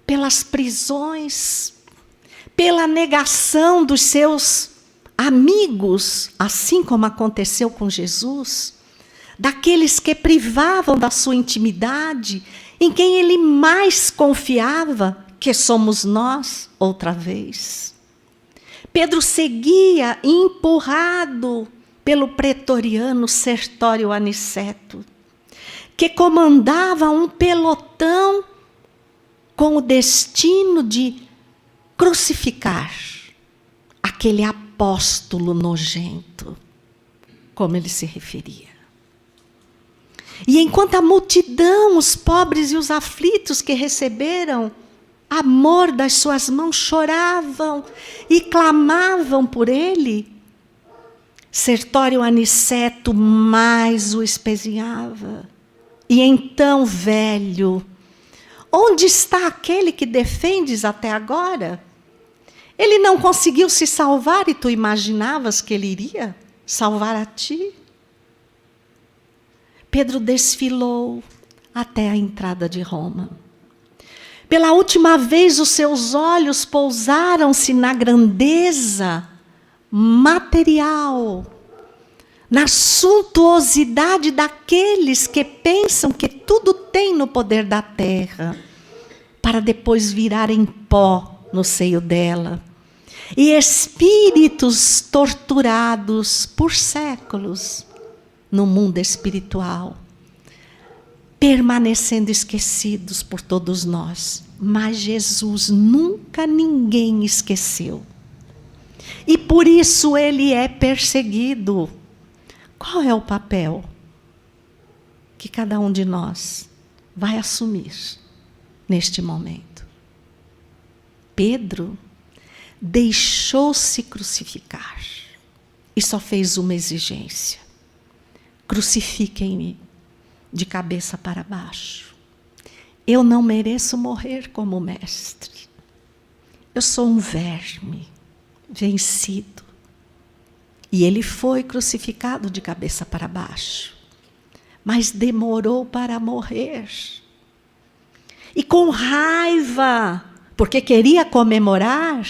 S4: pelas prisões, pela negação dos seus amigos, assim como aconteceu com Jesus, daqueles que privavam da sua intimidade, em quem ele mais confiava, que somos nós, outra vez. Pedro seguia empurrado pelo pretoriano Sertório Aniceto, que comandava um pelotão com o destino de crucificar aquele apóstolo nojento, como ele se referia. E enquanto a multidão, os pobres e os aflitos que receberam amor das suas mãos, choravam e clamavam por ele, Sertório Aniceto mais o espezinhava. E então, velho, onde está aquele que defendes até agora? Ele não conseguiu se salvar e tu imaginavas que ele iria salvar a ti? Pedro desfilou até a entrada de Roma. Pela última vez, os seus olhos pousaram-se na grandeza material, na suntuosidade daqueles que pensam que tudo tem no poder da terra, para depois virarem pó no seio dela. E espíritos torturados por séculos no mundo espiritual, permanecendo esquecidos por todos nós. Mas Jesus nunca ninguém esqueceu. E por isso ele é perseguido. Qual é o papel que cada um de nós vai assumir neste momento? Pedro deixou-se crucificar e só fez uma exigência: crucifiquem-me de cabeça para baixo. Eu não mereço morrer como o mestre. Eu sou um verme vencido. E ele foi crucificado de cabeça para baixo, mas demorou para morrer. E com raiva, porque queria comemorar,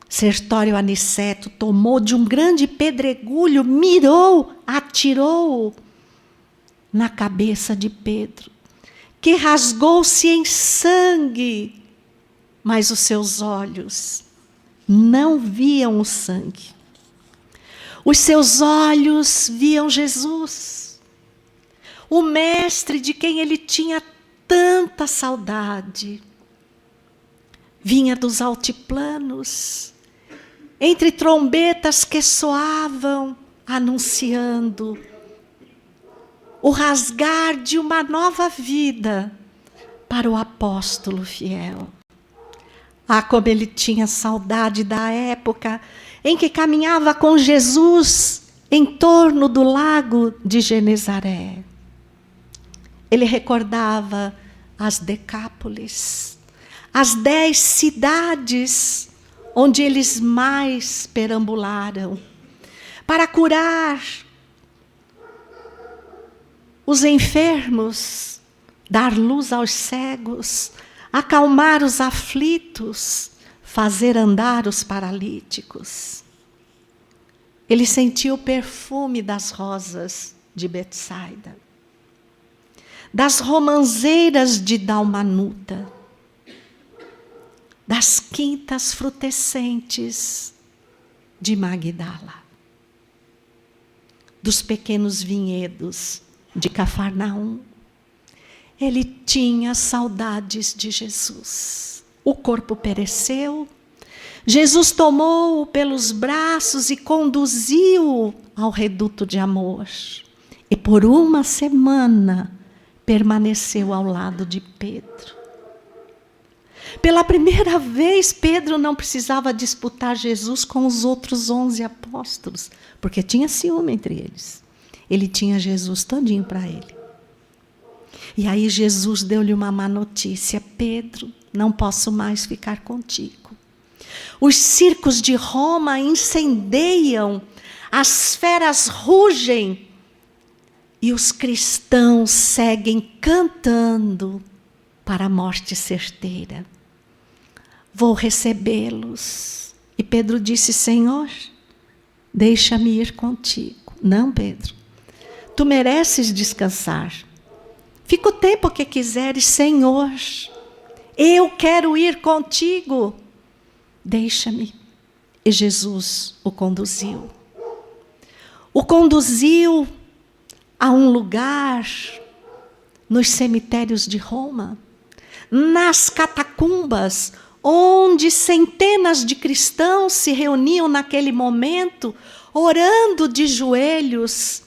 S4: Sertório Aniceto tomou de um grande pedregulho, mirou, atirou na cabeça de Pedro, que rasgou-se em sangue, mas os seus olhos não viam o sangue. Os seus olhos viam Jesus, o mestre de quem ele tinha tanta saudade. Vinha dos altiplanos, entre trombetas que soavam, anunciando o rasgar de uma nova vida para o apóstolo fiel. Ah, como ele tinha saudade da época em que caminhava com Jesus em torno do lago de Genezaré. Ele recordava as Decápolis, as 10 cidades onde eles mais perambularam, para curar os enfermos, dar luz aos cegos, acalmar os aflitos, fazer andar os paralíticos. Ele sentiu o perfume das rosas de Betsaida, das romãzeiras de Dalmanuta, das quintas frutescentes de Magdala, dos pequenos vinhedos de Cafarnaum. Ele tinha saudades de Jesus. O corpo pereceu, Jesus tomou-o pelos braços e conduziu-o ao reduto de amor. E por uma semana permaneceu ao lado de Pedro. Pela primeira vez, Pedro não precisava disputar Jesus com os outros 11 apóstolos, porque tinha ciúme entre eles. Ele tinha Jesus todinho para ele. E aí Jesus deu-lhe uma má notícia: Pedro, não posso mais ficar contigo. Os circos de Roma incendeiam, as feras rugem, e os cristãos seguem cantando para a morte certeira. Vou recebê-los. E Pedro disse: Senhor, deixa-me ir contigo. Não, Pedro, tu mereces descansar. Fica o tempo que quiseres, Senhor. Eu quero ir contigo. Deixa-me. E Jesus o conduziu. O conduziu a um lugar nos cemitérios de Roma, nas catacumbas, onde centenas de cristãos se reuniam naquele momento, orando de joelhos.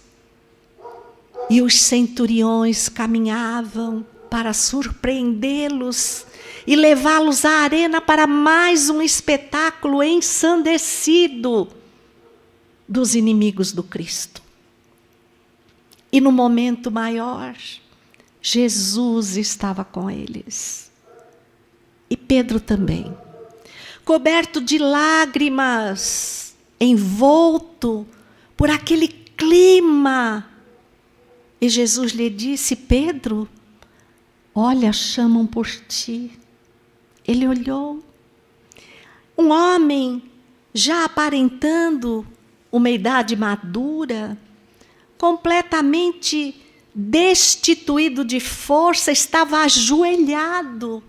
S4: E os centuriões caminhavam para surpreendê-los e levá-los à arena para mais um espetáculo ensandecido dos inimigos do Cristo. E no momento maior, Jesus estava com eles. E Pedro também, coberto de lágrimas, envolto por aquele clima. E Jesus lhe disse: Pedro, olha, chamam por ti. Ele olhou. Um homem, já aparentando uma idade madura, completamente destituído de força, estava ajoelhado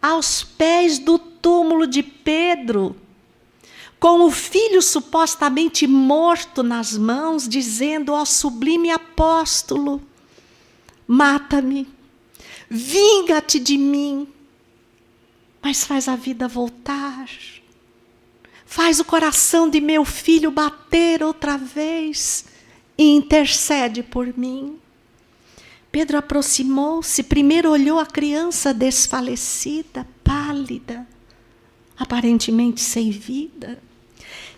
S4: aos pés do túmulo de Pedro, com o filho supostamente morto nas mãos, dizendo ao sublime apóstolo: mata-me, vinga-te de mim, mas faz a vida voltar, faz o coração de meu filho bater outra vez e intercede por mim. Pedro aproximou-se, primeiro olhou a criança desfalecida, pálida, aparentemente sem vida.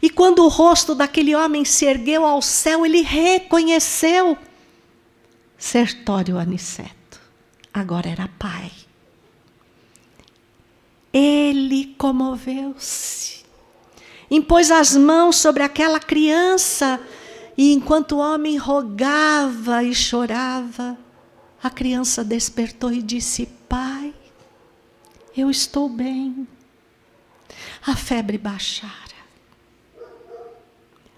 S4: E quando o rosto daquele homem se ergueu ao céu, ele reconheceu Sertório Aniceto. Agora era pai. Ele comoveu-se, impôs as mãos sobre aquela criança, e enquanto o homem rogava e chorava, a criança despertou e disse: Pai, eu estou bem. A febre baixara.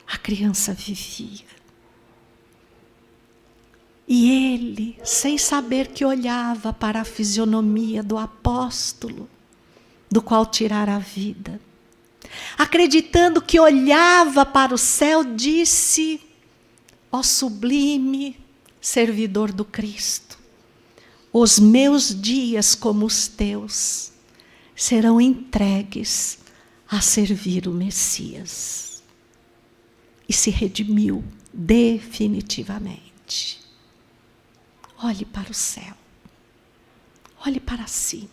S4: A criança vivia. E ele, sem saber que olhava para a fisionomia do apóstolo, do qual tirara a vida, acreditando que olhava para o céu, disse: ó sublime servidor do Cristo, os meus dias como os teus serão entregues a servir o Messias. E se redimiu definitivamente. Olhe para o céu. Olhe para cima.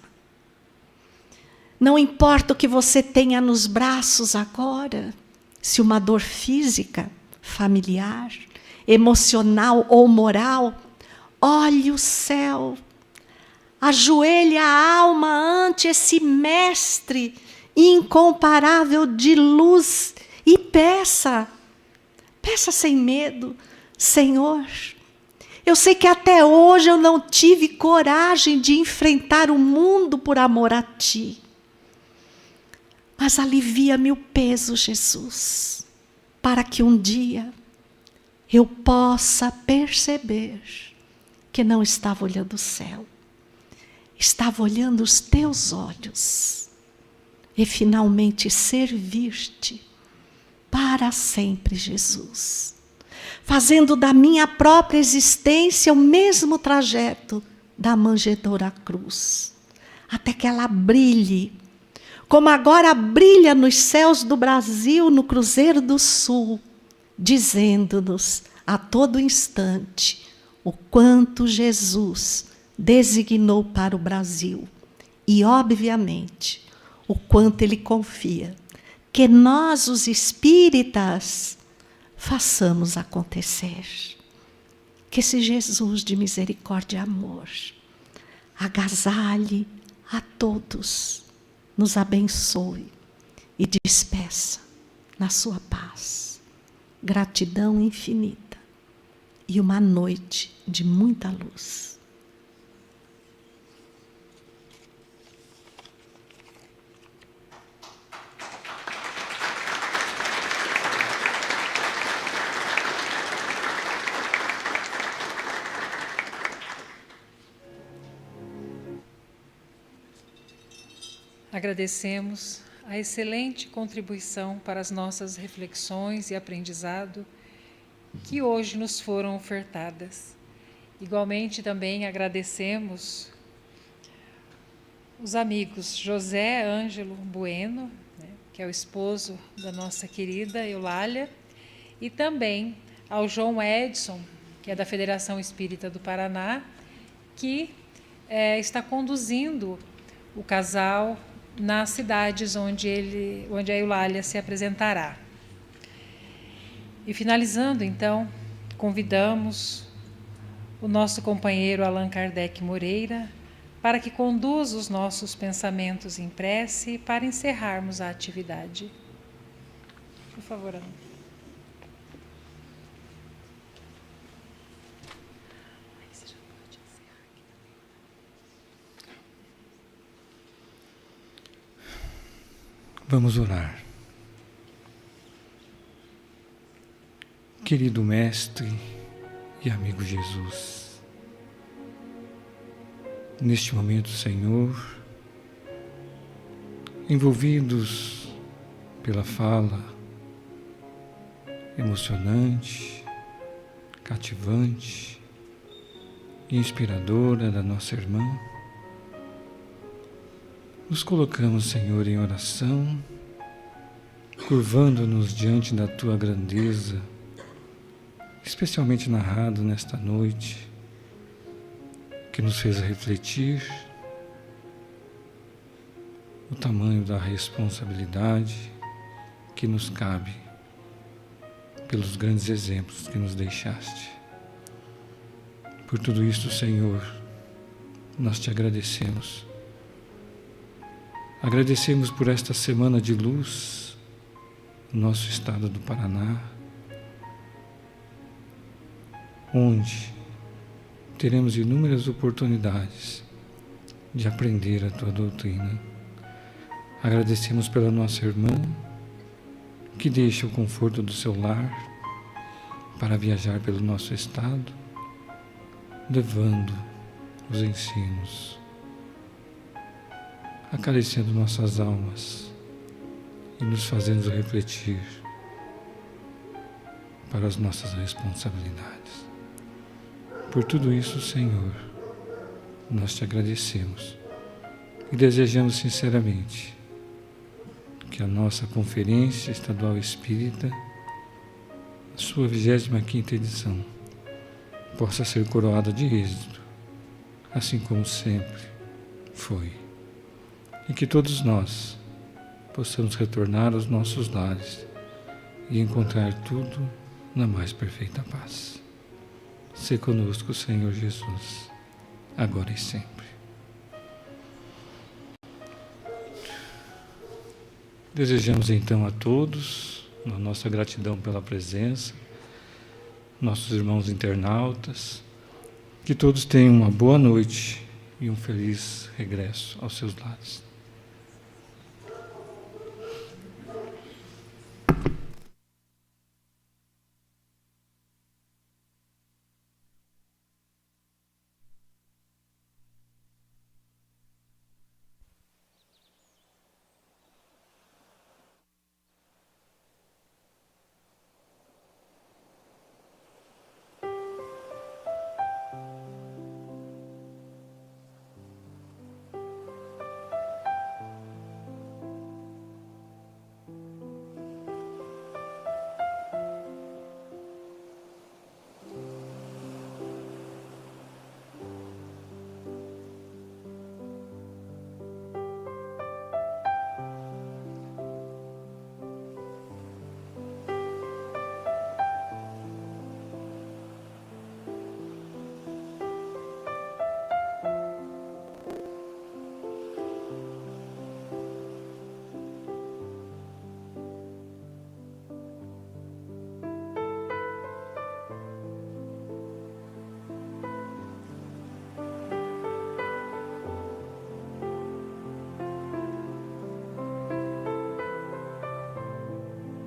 S4: Não importa o que você tenha nos braços agora, se uma dor física, familiar, emocional ou moral, olhe o céu. Ajoelhe a alma ante esse mestre incomparável de luz e peça sem medo: Senhor, eu sei que até hoje eu não tive coragem de enfrentar o mundo por amor a Ti, mas alivia-me o peso, Jesus, para que um dia eu possa perceber que não estava olhando o céu, estava olhando os Teus olhos, e finalmente servir-te para sempre, Jesus, fazendo da minha própria existência o mesmo trajeto da manjedoura à cruz, até que ela brilhe, como agora brilha nos céus do Brasil, no Cruzeiro do Sul, dizendo-nos a todo instante o quanto Jesus designou para o Brasil e, obviamente, o quanto Ele confia que nós, os espíritas, façamos acontecer. Que esse Jesus de misericórdia e amor agasalhe a todos, nos abençoe e despeça na sua paz. Gratidão infinita e uma noite de muita luz.
S1: Agradecemos a excelente contribuição para as nossas reflexões e aprendizado que hoje nos foram ofertadas. Igualmente também agradecemos os amigos José Ângelo Bueno, que é o esposo da nossa querida Eulália, e também ao João Edson, que é da Federação Espírita do Paraná, que está conduzindo o casal nas cidades onde a Eulália se apresentará. E finalizando, então, convidamos o nosso companheiro Allan Kardec Moreira para que conduza os nossos pensamentos em prece para encerrarmos a atividade. Por favor, Allan.
S5: Vamos orar. Querido Mestre e amigo Jesus, neste momento, Senhor, envolvidos pela fala emocionante, cativante e inspiradora da nossa irmã, nos colocamos, Senhor, em oração, curvando-nos diante da Tua grandeza, especialmente narrado nesta noite, que nos fez refletir o tamanho da responsabilidade que nos cabe pelos grandes exemplos que nos deixaste. Por tudo isto, Senhor, nós te agradecemos. Agradecemos por esta semana de luz no nosso estado do Paraná, onde teremos inúmeras oportunidades de aprender a Tua doutrina. Agradecemos pela nossa irmã, que deixa o conforto do seu lar para viajar pelo nosso estado, levando os ensinos, acariciando nossas almas e nos fazendo refletir para as nossas responsabilidades. Por tudo isso, Senhor, nós te agradecemos e desejamos sinceramente que a nossa Conferência Estadual Espírita, sua 25ª edição, possa ser coroada de êxito, assim como sempre foi. E que todos nós possamos retornar aos nossos lares e encontrar tudo na mais perfeita paz. Se conosco, Senhor Jesus, agora e sempre. Desejamos então a todos, a nossa gratidão pela presença, nossos irmãos internautas, que todos tenham uma boa noite e um feliz regresso aos seus lares.